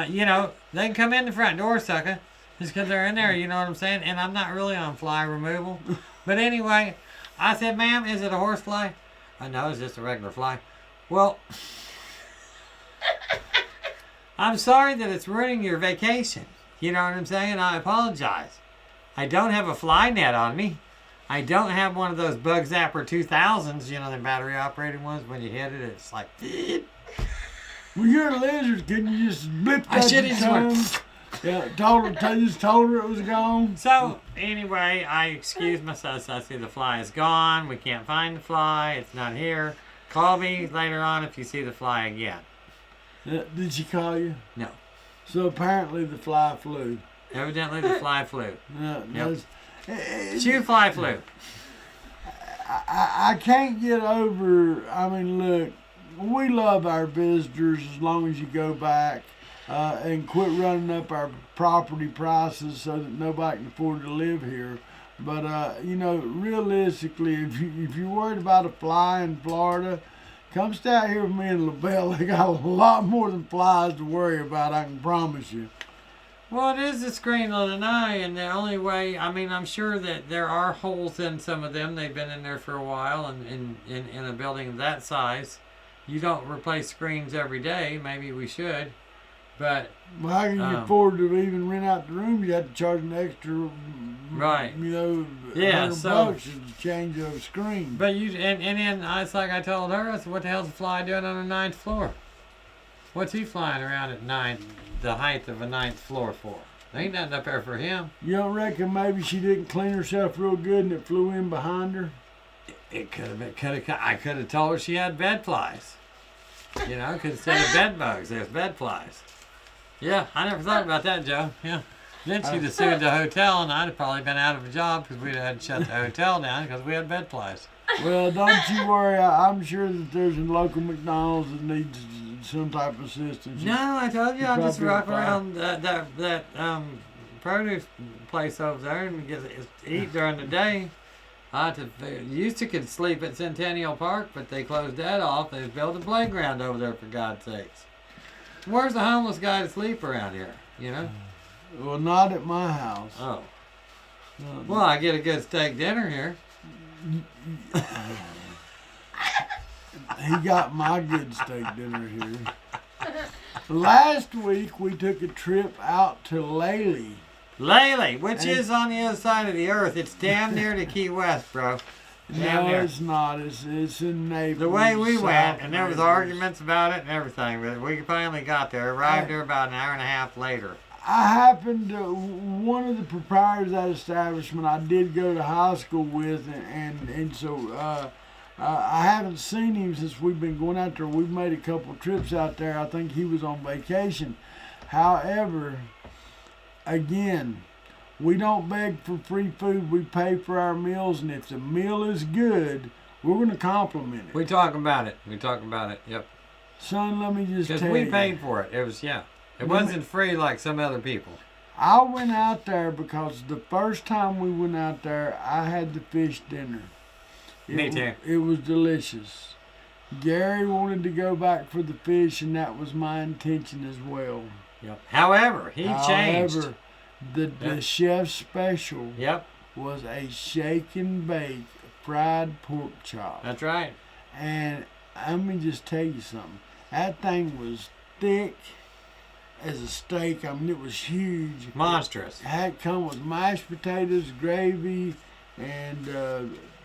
You know, they can come in the front door, sucker. Just because they're in there, you know what I'm saying? And I'm not really on fly removal. But anyway, I said, ma'am, is it a horsefly? No, it's just a regular fly. Well, I'm sorry that it's ruining your vacation. You know what I'm saying? I apologize. I don't have a fly net on me. I don't have one of those Bug Zapper 2000s, you know, the battery operated ones. When you hit it, it's like... Well, you're a lizard. Couldn't you just blip that? I should have just went... Yeah, just told her it was gone. So, anyway, I excused myself. So I see the fly is gone. We can't find the fly. It's not here. Call me later on if you see the fly again. Did she call you? No. So apparently the fly flew. Evidently the fly flew. Yep. Shoe fly flew. I can't get over, I mean, look, we love our visitors as long as you go back and quit running up our property prices so that nobody can afford to live here. But, you know, realistically, if you're worried about a fly in Florida, come stay out here with me in LaBelle. They got a lot more than flies to worry about, I can promise you. Well, it is a screen on an eye, and the only way, I mean, I'm sure that there are holes in some of them. They've been in there for a while, and in a building of that size, you don't replace screens every day. Maybe we should, but... Well, how can you afford to even rent out the room? You have to charge an extra, right? You know, yeah, $100 to change a screen. But you and then it's like I told her, I said, what the hell's a fly doing on the 9th floor? What's he flying around at the height of a 9th floor for? There ain't nothing up there for him. You don't reckon maybe she didn't clean herself real good and it flew in behind her? It could have. I could have told her she had bed flies. You know, because instead of bed bugs, there's bed flies. Yeah, I never thought about that, Joe. Yeah. Then she'd have sued the hotel, and I'd have probably been out of a job because we'd have had to shut the hotel down because we had bed flies. Well, don't you worry. I'm sure that there's a local McDonald's that needs some type of assistance. No, I told you, I'll just rock around that produce place over there and eat during the day. Used to could sleep at Centennial Park, but they closed that off. They built a playground over there, for God's sakes. Where's the homeless guy to sleep around here, you know? Well, not at my house. Oh. Well, I get a good steak dinner here. He got my good steak dinner here. Last week, we took a trip out to Lely. Lely, which is on the other side of the earth. It's damn near to Key West, bro. No, it's not. It's in Naples. The way we went, and there was Naples. arguments about it and everything, but we finally got there. Arrived there about an hour and a half later. I happened to, one of the proprietors of that establishment I did go to high school with, and so I haven't seen him since we've been going out there. We've made a couple trips out there. I think he was on vacation. However, again, we don't beg for free food. We pay for our meals, and if the meal is good, we're going to compliment it. We talk about it. Yep. Son, let me just tell you. Because we paid for it. It was, yeah. It wasn't free like some other people. I went out there because the first time we went out there, I had the fish dinner. Me too. It was delicious. Gary wanted to go back for the fish, and that was my intention as well. Yep. However, he changed. The chef's special Yep. was a shake and bake fried pork chop. That's right. And let me just tell you something. That thing was thick as a steak. I mean, it was huge. Monstrous. It had come with mashed potatoes, gravy, and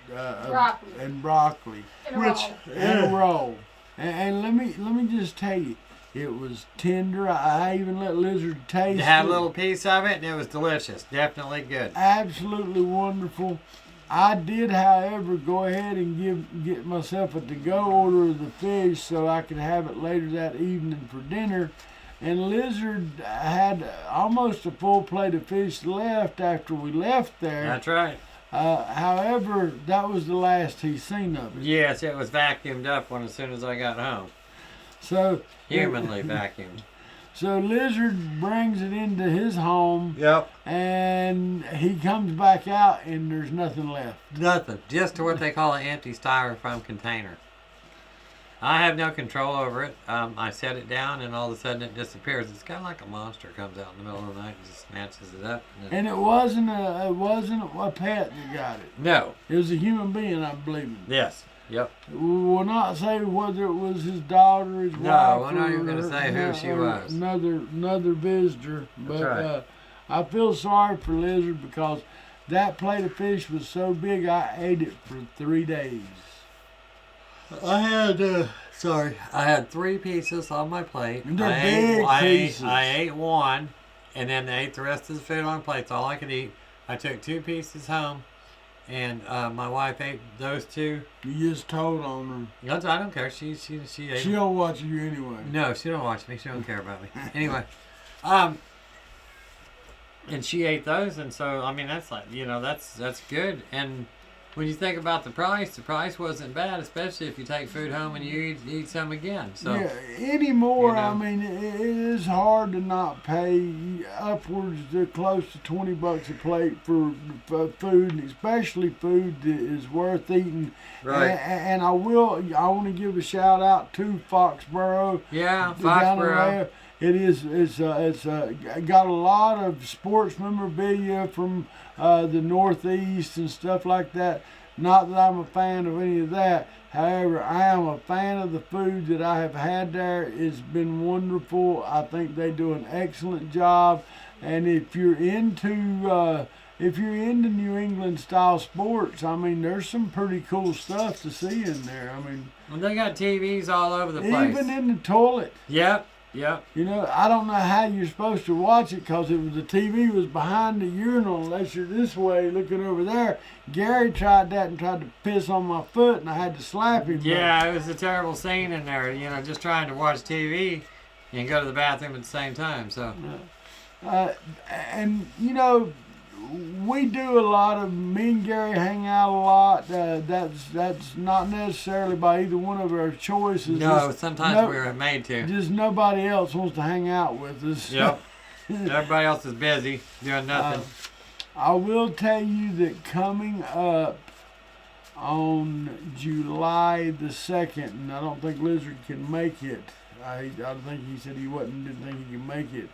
broccoli. And broccoli. And a roll. And let me just tell you, it was tender. I even let Lizard taste it. You had a little piece of it, and it was delicious. Definitely good. Absolutely wonderful. I did, however, go ahead and get myself a to-go order of the fish so I could have it later that evening for dinner. And Lizard had almost a full plate of fish left after we left there. That's right. However, that was the last he seen of it. Yes, it was vacuumed up as soon as I got home. So humanly vacuumed. So Lizard brings it into his home. Yep. And he comes back out and there's nothing left. Nothing. Just what they call an empty styrofoam container. I have no control over it. I set it down and all of a sudden it disappears. It's kind of like a monster comes out in the middle of the night and just snatches it up. And it wasn't a pet that got it. No. It was a human being, I believe. Yes. Yep. We'll not say whether it was his daughter, his wife. No, I'm not even going to say who she was. Another visitor. But right. I feel sorry for Lizard because that plate of fish was so big I ate it for 3 days. I had 3 pieces on my plate. And they're big pieces. I ate one, and then I ate the rest of the food on the plate. That's all I could eat. I took 2 pieces home, and my wife ate those 2. You just told on her. I don't care. She ate. She don't watch you anyway. No, she don't watch me. She don't care about me. Anyway, and she ate those, and so I mean that's like that's good. And when you think about the price wasn't bad, especially if you take food home and you eat some again. So yeah, anymore, I mean, it is hard to not pay upwards to close to $20 a plate for food, and especially food that is worth eating. Right. And I want to give a shout out to Foxborough. Yeah, Foxborough. It's got a lot of sports memorabilia from the Northeast and stuff like that. Not that I'm a fan of any of that. However, I am a fan of the food that I have had there. It's been wonderful. I think they do an excellent job. And if you're into New England style sports, I mean, there's some pretty cool stuff to see in there. I mean, well, they got TVs all over the place. Even in the toilet. Yep. You know, I don't know how you're supposed to watch it because the TV was behind the urinal unless you're this way looking over there. Gary tried that and tried to piss on my foot, and I had to slap him. Yeah, it was a terrible scene in there. You know, just trying to watch TV and go to the bathroom at the same time. So. And you know, we do a lot of, me and Gary hang out a lot. That's not necessarily by either one of our choices. No, sometimes we're made to. Just nobody else wants to hang out with us. Yep. Everybody else is busy doing nothing. I will tell you that coming up on July the 2nd, and I don't think Lizard can make it. I think he said didn't think he can make it.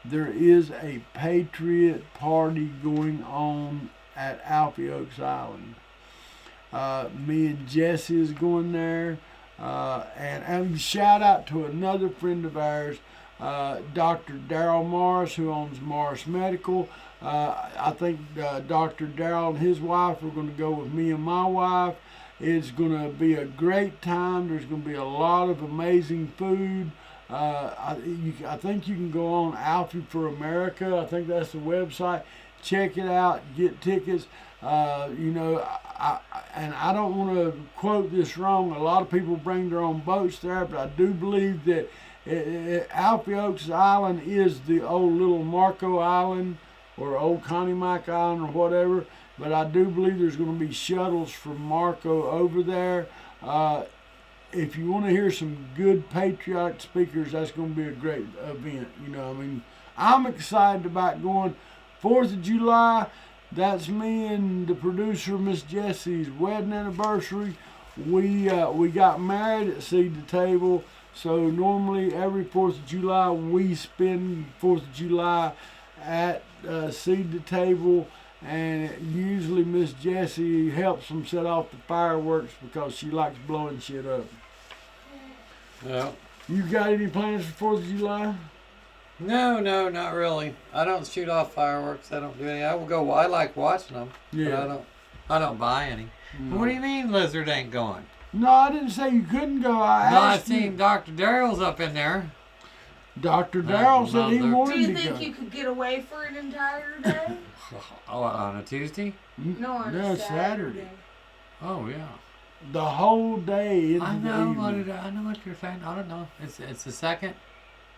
There is a Patriot party going on at Alfie Oaks Island. Me and Jesse is going there. And shout out to another friend of ours, Dr. Darrell Morris, who owns Morris Medical. I think Dr. Darrell and his wife are going to go with me and my wife. It's going to be a great time. There's going to be a lot of amazing food. I think you can go on Alfie for America. I think that's the website. Check it out. Get tickets. You know, and I don't want to quote this wrong. A lot of people bring their own boats there, but I do believe that Alfie Oaks Island is the old little Marco Island or old Connie Mike Island or whatever. But I do believe there's going to be shuttles from Marco over there. If you want to hear some good patriotic speakers, that's going to be a great event. You know, I mean, I'm excited about going. 4th of July, that's me and the producer, Miss Jessie's wedding anniversary. We got married at Seed to Table, so normally every 4th of July, we spend 4th of July at Seed to Table, and usually Miss Jessie helps them set off the fireworks because she likes blowing shit up. Yeah. You got any plans for 4th of July? No, not really. I don't shoot off fireworks. I don't do any. I like watching them. Yeah. But I don't buy any. No. What do you mean Lizard ain't going? No, I didn't say you couldn't go. I seen Dr. Darrell's up in there. Dr. Darrell said he wanted to go. Do you think you could get away for an entire day? On a Tuesday? No, on a Saturday. Oh, yeah. The whole day. I know what you're saying. I don't know. It's the 2nd?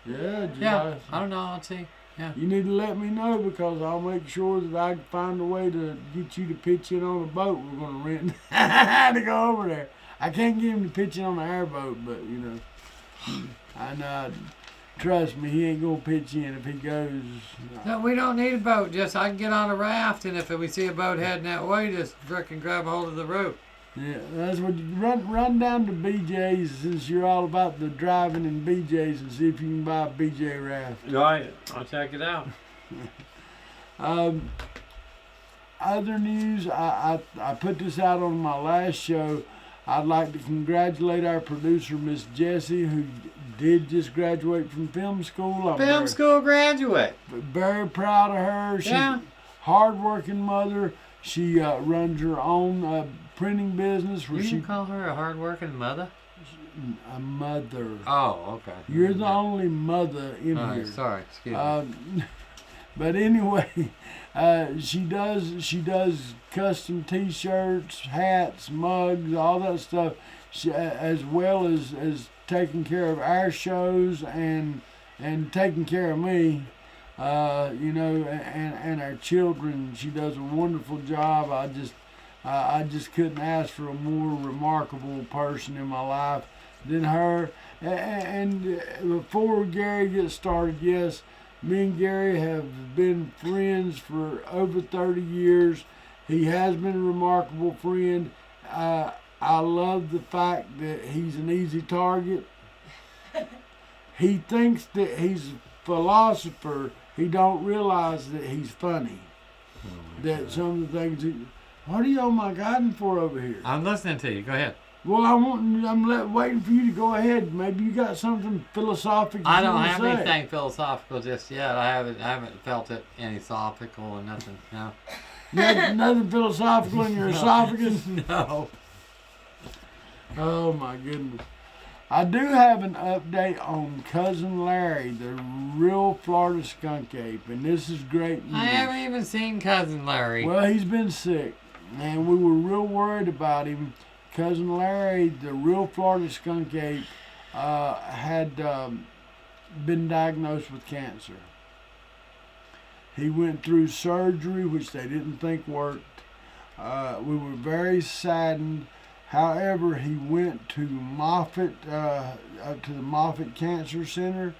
Yeah, July. Yeah, I don't know. I'll see. Yeah. You need to let me know because I'll make sure that I can find a way to get you to pitch in on a boat we're going to rent to go over there. I can't get him to pitch in on an airboat, but, you know, I know. Trust me, he ain't going to pitch in if he goes. No, we don't need a boat. I can get on a raft, and if we see a boat heading that way, just frickin' grab a hold of the rope. Yeah, that's what you run down to BJ's since you're all about the driving in BJ's and see if you can buy a BJ raft. Right, I'll check it out. Other news, I put this out on my last show. I'd like to congratulate our producer, Miss Jessie, who did just graduate from film school. Film school graduate. Very proud of her. She's a hard-working mother. She runs her own printing business. Where you call her a hard-working mother? A mother. Oh, okay. You're the only mother in here. Sorry, excuse me. But anyway, she does custom T-shirts, hats, mugs, all that stuff, as well as taking care of our shows and taking care of me. You know, and our children. She does a wonderful job. I just couldn't ask for a more remarkable person in my life than her. And before Gary gets started, yes, me and Gary have been friends for over 30 years. He has been a remarkable friend. I love the fact that he's an easy target. he thinks that he's a philosopher. He don't realize that he's funny. That some of the things. What are you on my guiding for over here? I'm listening to you. Go ahead. Well, waiting for you to go ahead. Maybe you got something philosophical. I don't have anything philosophical just yet. I haven't felt it any philosophical or nothing. No. Nothing philosophical in your esophagus? No. Oh my goodness. I do have an update on Cousin Larry, the real Florida skunk ape, and this is great news. I haven't even seen Cousin Larry. Well, he's been sick, and we were real worried about him. Cousin Larry, the real Florida skunk ape, had been diagnosed with cancer. He went through surgery, which they didn't think worked. We were very saddened. However, he went to the Moffitt Cancer Center,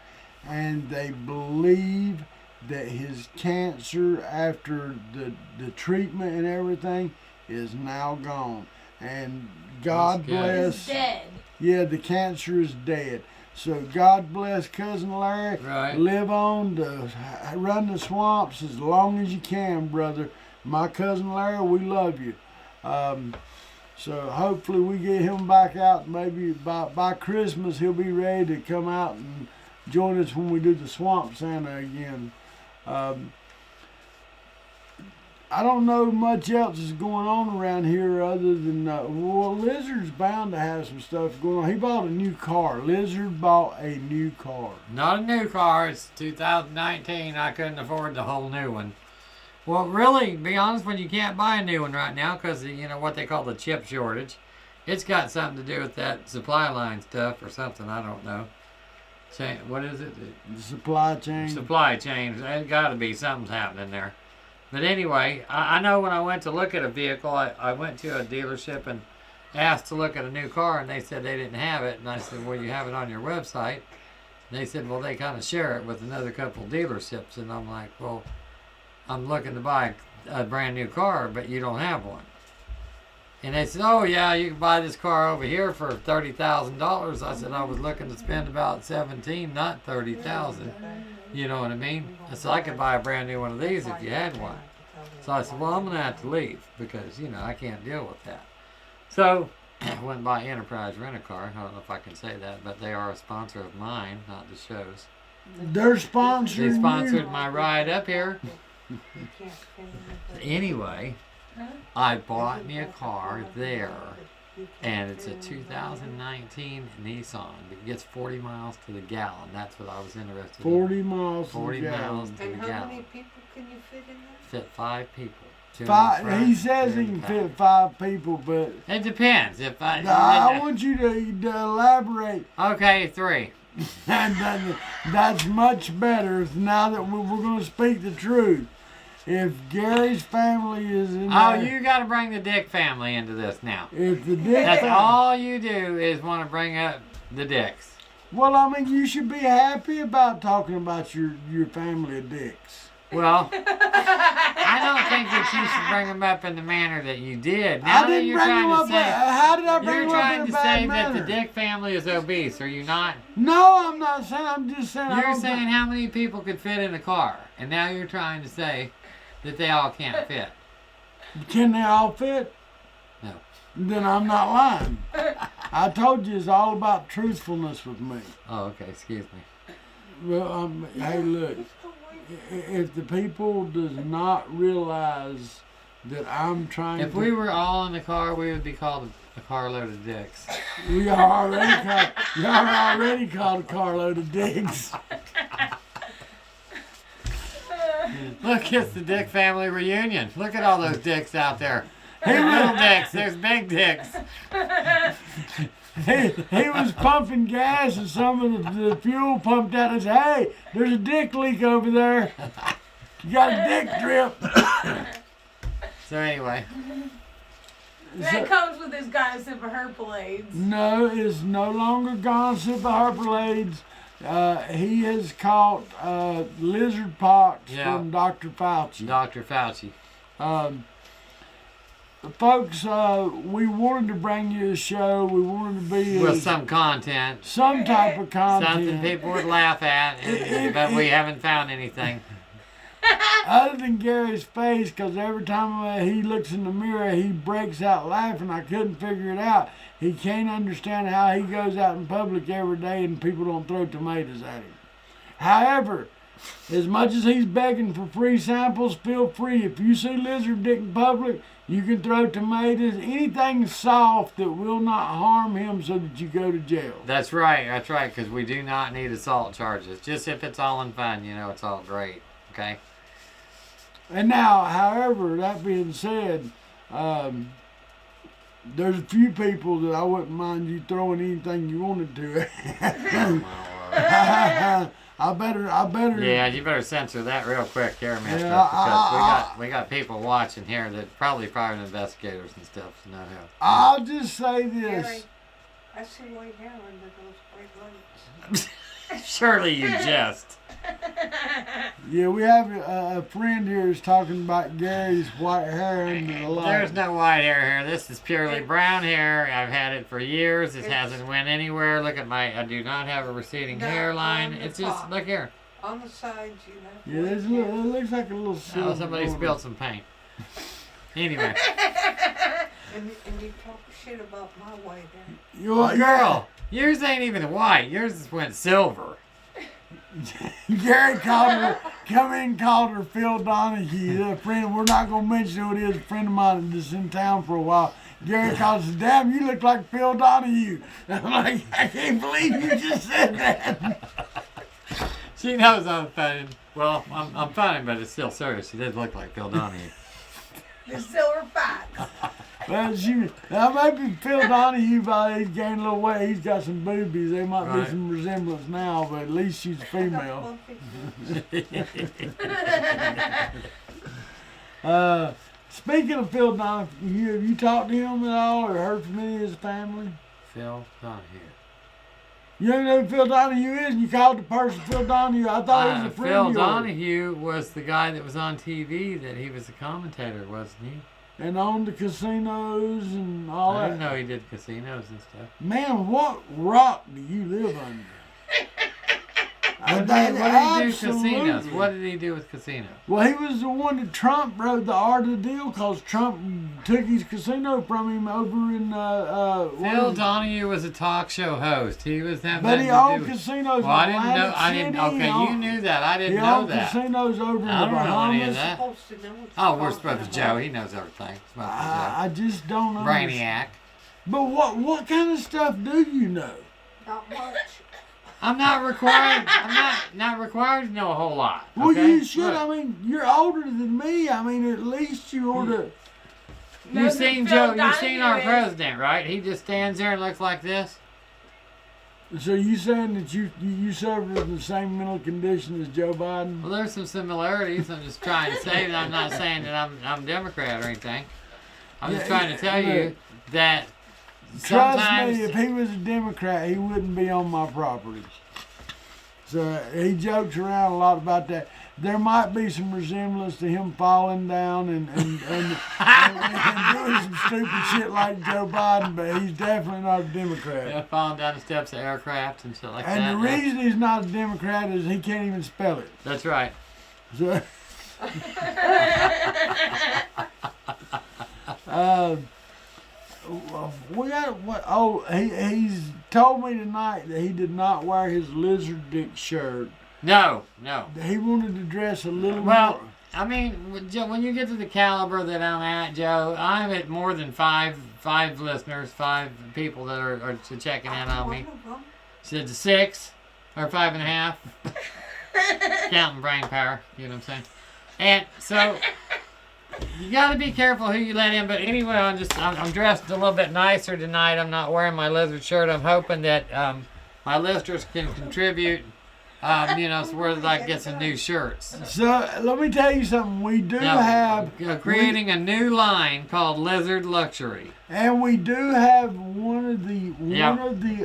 and they believe that his cancer, after the treatment and everything, is now gone. And God bless. He's dead. Yeah, the cancer is dead. So God bless Cousin Larry. Right. Live on to run the swamps as long as you can, brother. My Cousin Larry, we love you. So hopefully we get him back out. Maybe by Christmas he'll be ready to come out and join us when we do the Swamp Santa again. I don't know much else is going on around here other than, Lizard's bound to have some stuff going on. He bought a new car. Lizard bought a new car. Not a new car. It's 2019. I couldn't afford the whole new one. Well, really, to be honest with you, can't buy a new one right now because, what they call the chip shortage. It's got something to do with that supply line stuff or something. I don't know. What is it? The supply chain. Supply chain. There's got to be something's happening there. But anyway, I know when I went to look at a vehicle, I went to a dealership and asked to look at a new car, and they said they didn't have it. And I said, well, you have it on your website. And they said, well, they kind of share it with another couple dealerships. And I'm like, well, I'm looking to buy a brand new car, but you don't have one. And they said, oh, yeah, you can buy this car over here for $30,000. I said, I was looking to spend about $17,000, not $30,000. You know what I mean? I said, I could buy a brand new one of these if you had one. So I said, well, I'm going to have to leave because, I can't deal with that. So I went and bought Enterprise Rent-A-Car. I don't know if I can say that, but they are a sponsor of mine, not the show's. They're sponsoring They sponsored you. my ride up here. Anyway, I bought me a car there, and it's a 2019 Nissan. It gets 40 miles to the gallon. That's what I was interested in. 40 miles 40 to the miles gallon. to the And how gallon. many people can you fit in there? Fit 5 people. Two in the Five, front, he says two he in can the fit back. 5 people, but It depends. If I want you to elaborate. Okay, 3. And that's much better now that we're going to speak the truth. If Gary's family is in Oh, there, you got to bring the Dick family into this now. if the Dick That's family, all you do is want to bring up the Dicks. well, I mean, you should be happy about talking about your family of Dicks. Well, I don't think that you should bring them up in the manner that you did. Now I didn't you're bring trying them to up. say, How did I bring you're them up trying in to a bad say that manner? the Dick family is obese, are you not? No, I'm not saying. I'm just saying. I You're don't saying think- how many people could fit in a car, and now you're trying to say that they all can't fit. Can they all fit? No. Then I'm not lying. I told you it's all about truthfulness with me. Oh, okay. Excuse me. Well, hey, look. If the people does not realize that I'm trying If to... we were all in the car, we would be called a carload of dicks. We are already called a carload of dicks. Look, it's the Dick family reunion. Look at all those dicks out there. There's little dicks. There's big dicks. He was pumping gas and some of the fuel pumped out and said, hey, there's a dick leak over there. You got a dick drip. So anyway, That comes with this gossip of her blades. No, it's no longer gossip of Harperlades. He has caught lizard pox Yeah. from Dr. Fauci. Dr. Fauci. folks, we wanted to bring you a show. We wanted to be with some content, some type of content, something people would laugh at, but we haven't found anything. Other than Gary's face, because every time he looks in the mirror, he breaks out laughing. I couldn't figure it out. He can't understand how he goes out in public every day and people don't throw tomatoes at him. However, as much as he's begging for free samples, feel free. If you see lizard dick in public, you can throw tomatoes, anything soft that will not harm him so that you go to jail. That's right, because we do not need assault charges. Just if it's all in fun, it's all great, okay? And now, however, that being said, there's a few people that I wouldn't mind you throwing anything you wanted to. I better. Yeah, you better censor that real quick here, mister. Because we got people watching here that probably private investigators and stuff. So not help. I'll just say this. Gary, I see white hair under those bright lights. Surely you jest. Yeah, we have a friend here who's talking about Gary's white hair under the light. There's no white hair here. This is purely brown hair. I've had it for years. It hasn't went anywhere. Look at I do not have a receding hairline. It's just, look here. On the sides, you have. Yeah, it looks like a little silver. Oh, somebody spilled some paint. Anyway. And you talk shit about my white hair. Girl, yours ain't even white. Yours went silver. Gary called her Phil Donahue, a friend. We're not going to mention who it is, a friend of mine that's in town for a while. Gary calls us, damn, you look like Phil Donahue. I'm like, I can't believe you just said that. She knows I'm funny. Well, I'm funny, but it's still serious. She did look like Phil Donahue. The silver fox. Well, maybe Phil Donahue, by he's gained a little weight, he's got some boobies. There might be some resemblance now, but at least she's a female. Speaking of Phil Donahue, have you talked to him at all or heard from any of his family? Phil Donahue. You don't know who Phil Donahue is, and you called the person Phil Donahue. I thought he was a friend Phil of yours. Donahue was the guy that was on TV, that he was a commentator, wasn't he? And owned the casinos and all that. I didn't know he did casinos and stuff. Man, what rock do you live under? What did he do with casinos? What did he do with casinos? Well, he was the one that Trump wrote the Art of the Deal because Trump took his casino from him over in... Phil Donahue was a talk show host. He was having But he owned casinos. Well, I didn't know. Okay, you knew that. I didn't know that. He owned casinos over in the Bahamas. I don't know any of that. We're supposed to Joe. He knows everything. I just don't know. Brainiac. But what kind of stuff do you know? Not much. I'm not required. not required to know a whole lot. Okay? Well, you should. Look. I mean, you're older than me. I mean, at least you ought to. You've seen Joe. You've seen our president, right? He just stands there and looks like this. So you saying that you suffer from the same mental condition as Joe Biden? Well, there's some similarities. I'm just trying to say that. I'm not saying that I'm Democrat or anything. I'm just trying to tell you that. Trust me, if he was a Democrat, he wouldn't be on my properties. So he jokes around a lot about that. There might be some resemblance to him falling down and doing some stupid shit like Joe Biden, but he's definitely not a Democrat. Yeah, falling down the steps of aircraft and shit like that. And the reason he's not a Democrat is he can't even spell it. That's right. So, we got what? Oh, he's told me tonight that he did not wear his lizard dick shirt. No. He wanted to dress a little well, more. I mean, when you get to the caliber that I'm at, Joe, I'm at more than five listeners, 5 people that are checking in on me. So 6 or 5.5, counting brain power. You know what I'm saying? And so. You gotta be careful who you let in, but anyway, I'm dressed a little bit nicer tonight. I'm not wearing my lizard shirt. I'm hoping that my listeners can contribute, so where I get some new shirts. So let me tell you something. We do have creating a new line called Lizard Luxury. And we do have one of the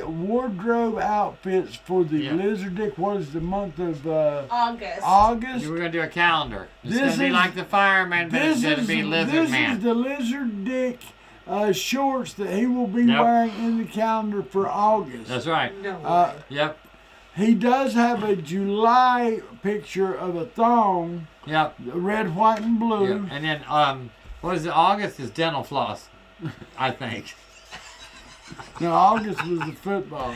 wardrobe outfits for the Lizard Dick. What is the month of August? August. We're gonna do a calendar. It's gonna be like the fireman, but it's gonna be Lizard Man. This is the Lizard Dick shorts that he will be wearing in the calendar for August. That's right. No. Yep. He does have a July picture of a thong. Yep. Red, white, and blue. Yep. And then what is it? August is dental floss, I think. No, August was the football.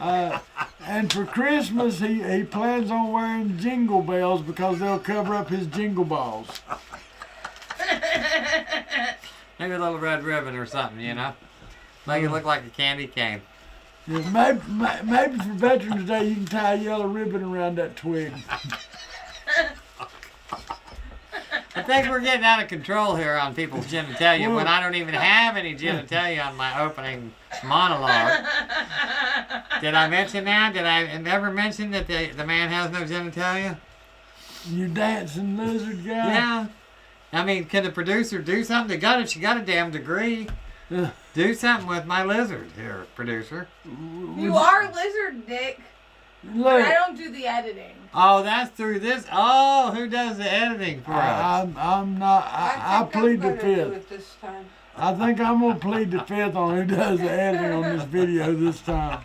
And for Christmas, he plans on wearing jingle bells because they'll cover up his jingle balls. Maybe a little red ribbon or something, you know? Make it look like a candy cane. Yeah, maybe for Veterans Day, you can tie a yellow ribbon around that twig. I think we're getting out of control here on people's genitalia when I don't even have any genitalia on my opening monologue. Did I mention that? Did I never mention that the man has no genitalia? You dancing lizard guy? Yeah. I mean, can the producer do something? She got a damn degree. Do something with my lizard here, producer. You are Lizard Dick. Look, I don't do the editing. Oh, that's through this. Oh, who does the editing for us? I'm not. I plead the fifth. This time. I think I'm gonna plead the fifth on who does the editing on this video this time.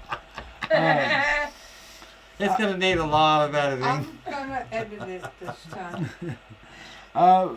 It's gonna need a lot of editing. I'm gonna edit it this time. I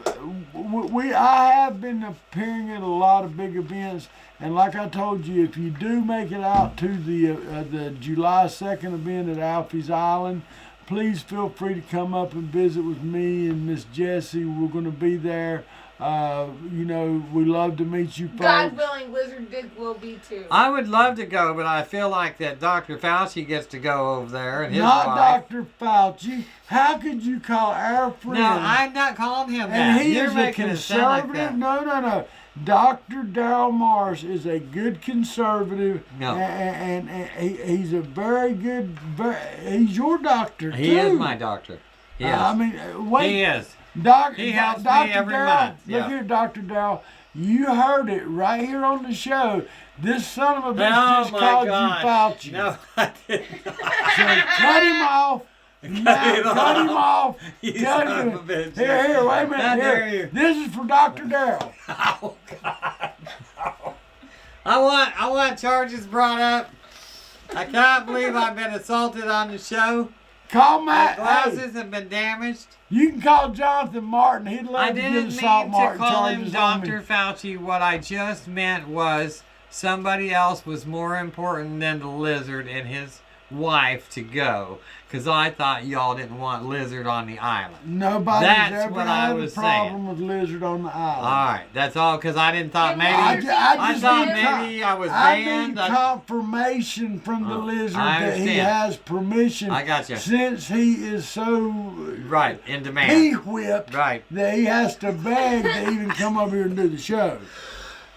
have been appearing at a lot of big events, and like I told you, if you do make it out to the July 2nd event at Alfie's Island, please feel free to come up and visit with me and Miss Jessie. We're going to be there. We love to meet you folks. God willing, Lizard Dick will be too. I would love to go, but I feel like that Dr. Fauci gets to go over there and his Not wife. Dr. Fauci. How could you call our friend? No, I'm not calling him that. And he You're is a making it sound conservative. like that. No. Dr. Daryl Morris is a good conservative. No. And he's a very good. He's your doctor too. He is my doctor. He is. I mean, wait. He is. He helps Dr. me every Darryl, month. Look here, Dr. Darryl. You heard it right here on the show. This son of a bitch just called you Fauci. No, I didn't. So cut him off. Cut him off. You son of a bitch. Here, wait a minute. How dare you. This is for Dr. Darryl. Oh, God. No. I want charges brought up. I can't believe I've been assaulted on the show. Call Matt. My glasses have been damaged. You can call Jonathan Martin. He'd love to get assault Martin charges on me. Dr. Fauci. What I just meant was somebody else was more important than the lizard and his wife to go. Because I thought y'all didn't want Lizard on the island. Nobody's That's ever what had I a was problem with Lizard on the island. All right, that's all. Because I didn't thought maybe I thought maybe I was banned. I need confirmation from the Lizard that he has permission. I got you. Since he is so in demand, pee-whipped that he has to beg to even come over here and do the show.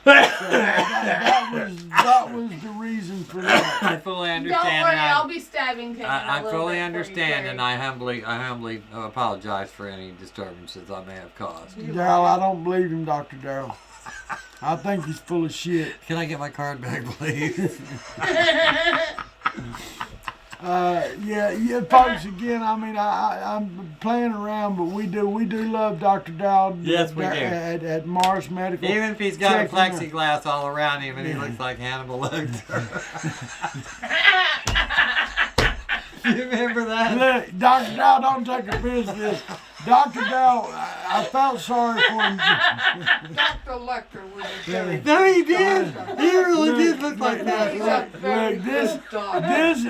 So that was the reason for that. I fully understand. Don't worry, I'll be stabbing him. I fully understand, and I humbly apologize for any disturbances I may have caused. Darryl, I don't believe him, Dr. Darryl. I think he's full of shit. Can I get my card back, please? Folks. Again, I mean, I'm playing around, but we do love Dr. Dowd. Yes, we do. At Mars Medical. Even if he's got a plexiglass all around him and he looks like Hannibal Lecter. You remember that? Look, Dr. Dowd, don't take offense to this. Dr. Dowd, I felt sorry for him. Dr. Lecter was a very No, he did. He really did look like that. Look, this,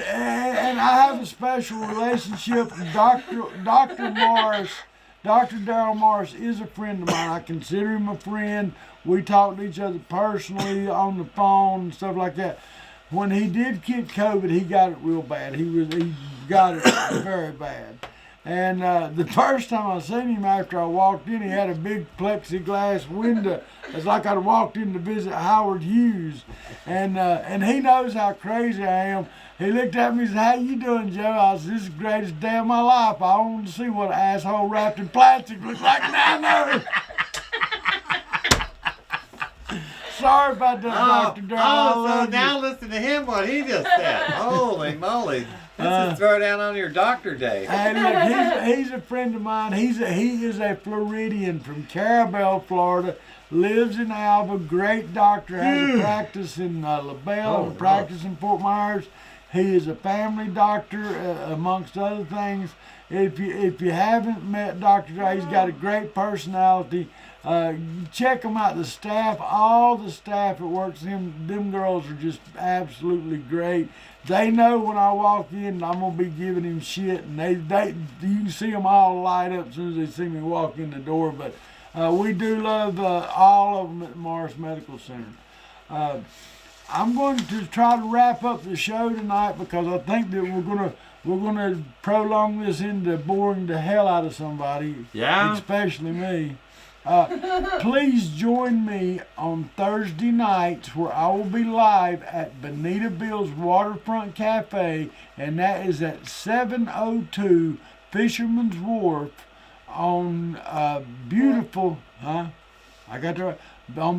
and I have a special relationship with Dr. Morris. Dr. Daryl Morris is a friend of mine. I consider him a friend. We talk to each other personally on the phone and stuff like that. When he did get COVID, he got it real bad. He got it very bad. And the first time I seen him after I walked in, he had a big plexiglass window. It's like I'd walked in to visit Howard Hughes. And he knows how crazy I am. He looked at me and said, "How you doing, Joe?" I said, "This is the greatest day of my life. I wanted to see what an asshole wrapped in plastic looks like now." sorry about that, Dr. Darrell. So now listen to him, what he just said. Holy moly. This is throw down on your doctor day. And look, he's a friend of mine. He is a Floridian from Carabel, Florida. Lives in Alva. Great doctor. Has a practice in LaBelle and practice in Fort Myers. He is a family doctor, amongst other things. If you haven't met Dr. Dre, he's got a great personality. Check him out. The staff, all the staff that works with him, them girls are just absolutely great. They know when I walk in, I'm gonna be giving him shit, and they you can see them all light up as soon as they see me walk in the door. But we do love all of them at Morris Medical Center. I'm going to try to wrap up the show tonight because I think that we're gonna prolong this into boring the hell out of somebody. Yeah. Especially me. Please join me on Thursday nights where I will be live at Bonita Bill's Waterfront Cafe, and that is at 702 Fisherman's Wharf on beautiful, on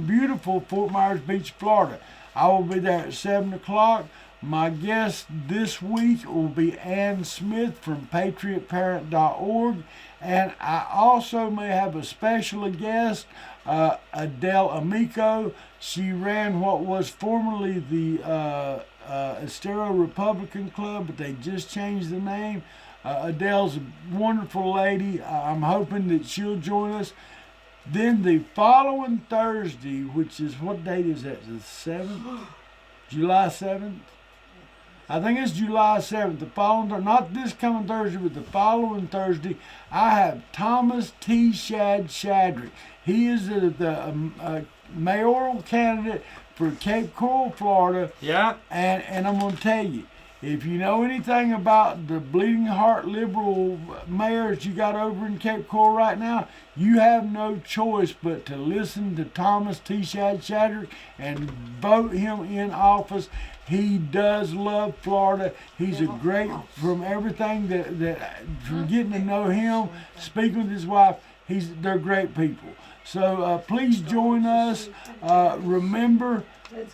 beautiful Fort Myers Beach, Florida. I will be there at 7 o'clock. My guest this week will be Ann Smith from PatriotParent.org. And I also may have a special guest, Adele Amico. She ran what was formerly the Estero Republican Club, but they just changed the name. Adele's a wonderful lady. I'm hoping that she'll join us. Then the following Thursday, which is, what date is that? The 7th? July 7th? I think it's July 7th. The following, not this coming Thursday, but the following Thursday, I have Thomas T. Shadrick. He is the mayoral candidate for Cape Coral, Florida. Yeah. And I'm going to tell you, if you know anything about the bleeding heart liberal mayors you got over in Cape Coral right now, you have no choice but to listen to Thomas T. Shadrick and vote him in office. He does love Florida. He's a great, from everything that from getting to know him, speaking with his wife, they're great people. So please join us. Remember,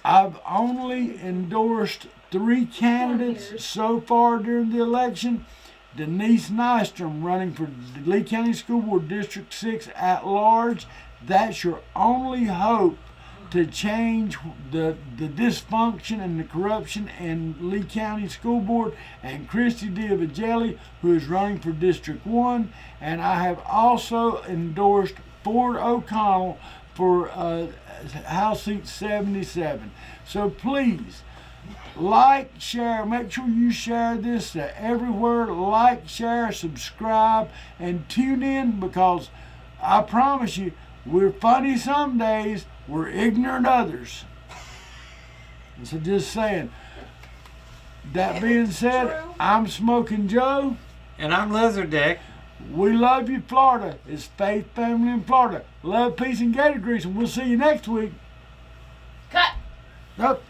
I've only endorsed 3 candidates so far during the election. Denise Nystrom running for Lee County School Board District 6 at large. That's your only hope to change the dysfunction and the corruption in Lee County School Board. And Christy Diavagelli, who is running for District 1. And I have also endorsed Ford O'Connell for House Seat 77. So please, like, share, make sure you share this everywhere. Like, share, subscribe, and tune in, because I promise you, we're funny some days, we're ignorant others. And so just saying, that being said, I'm Smokin Joe. And I'm Lizard Dick. We love you, Florida. It's Faith Family in Florida. Love, peace, and gator grease, and we'll see you next week. Cut. Up.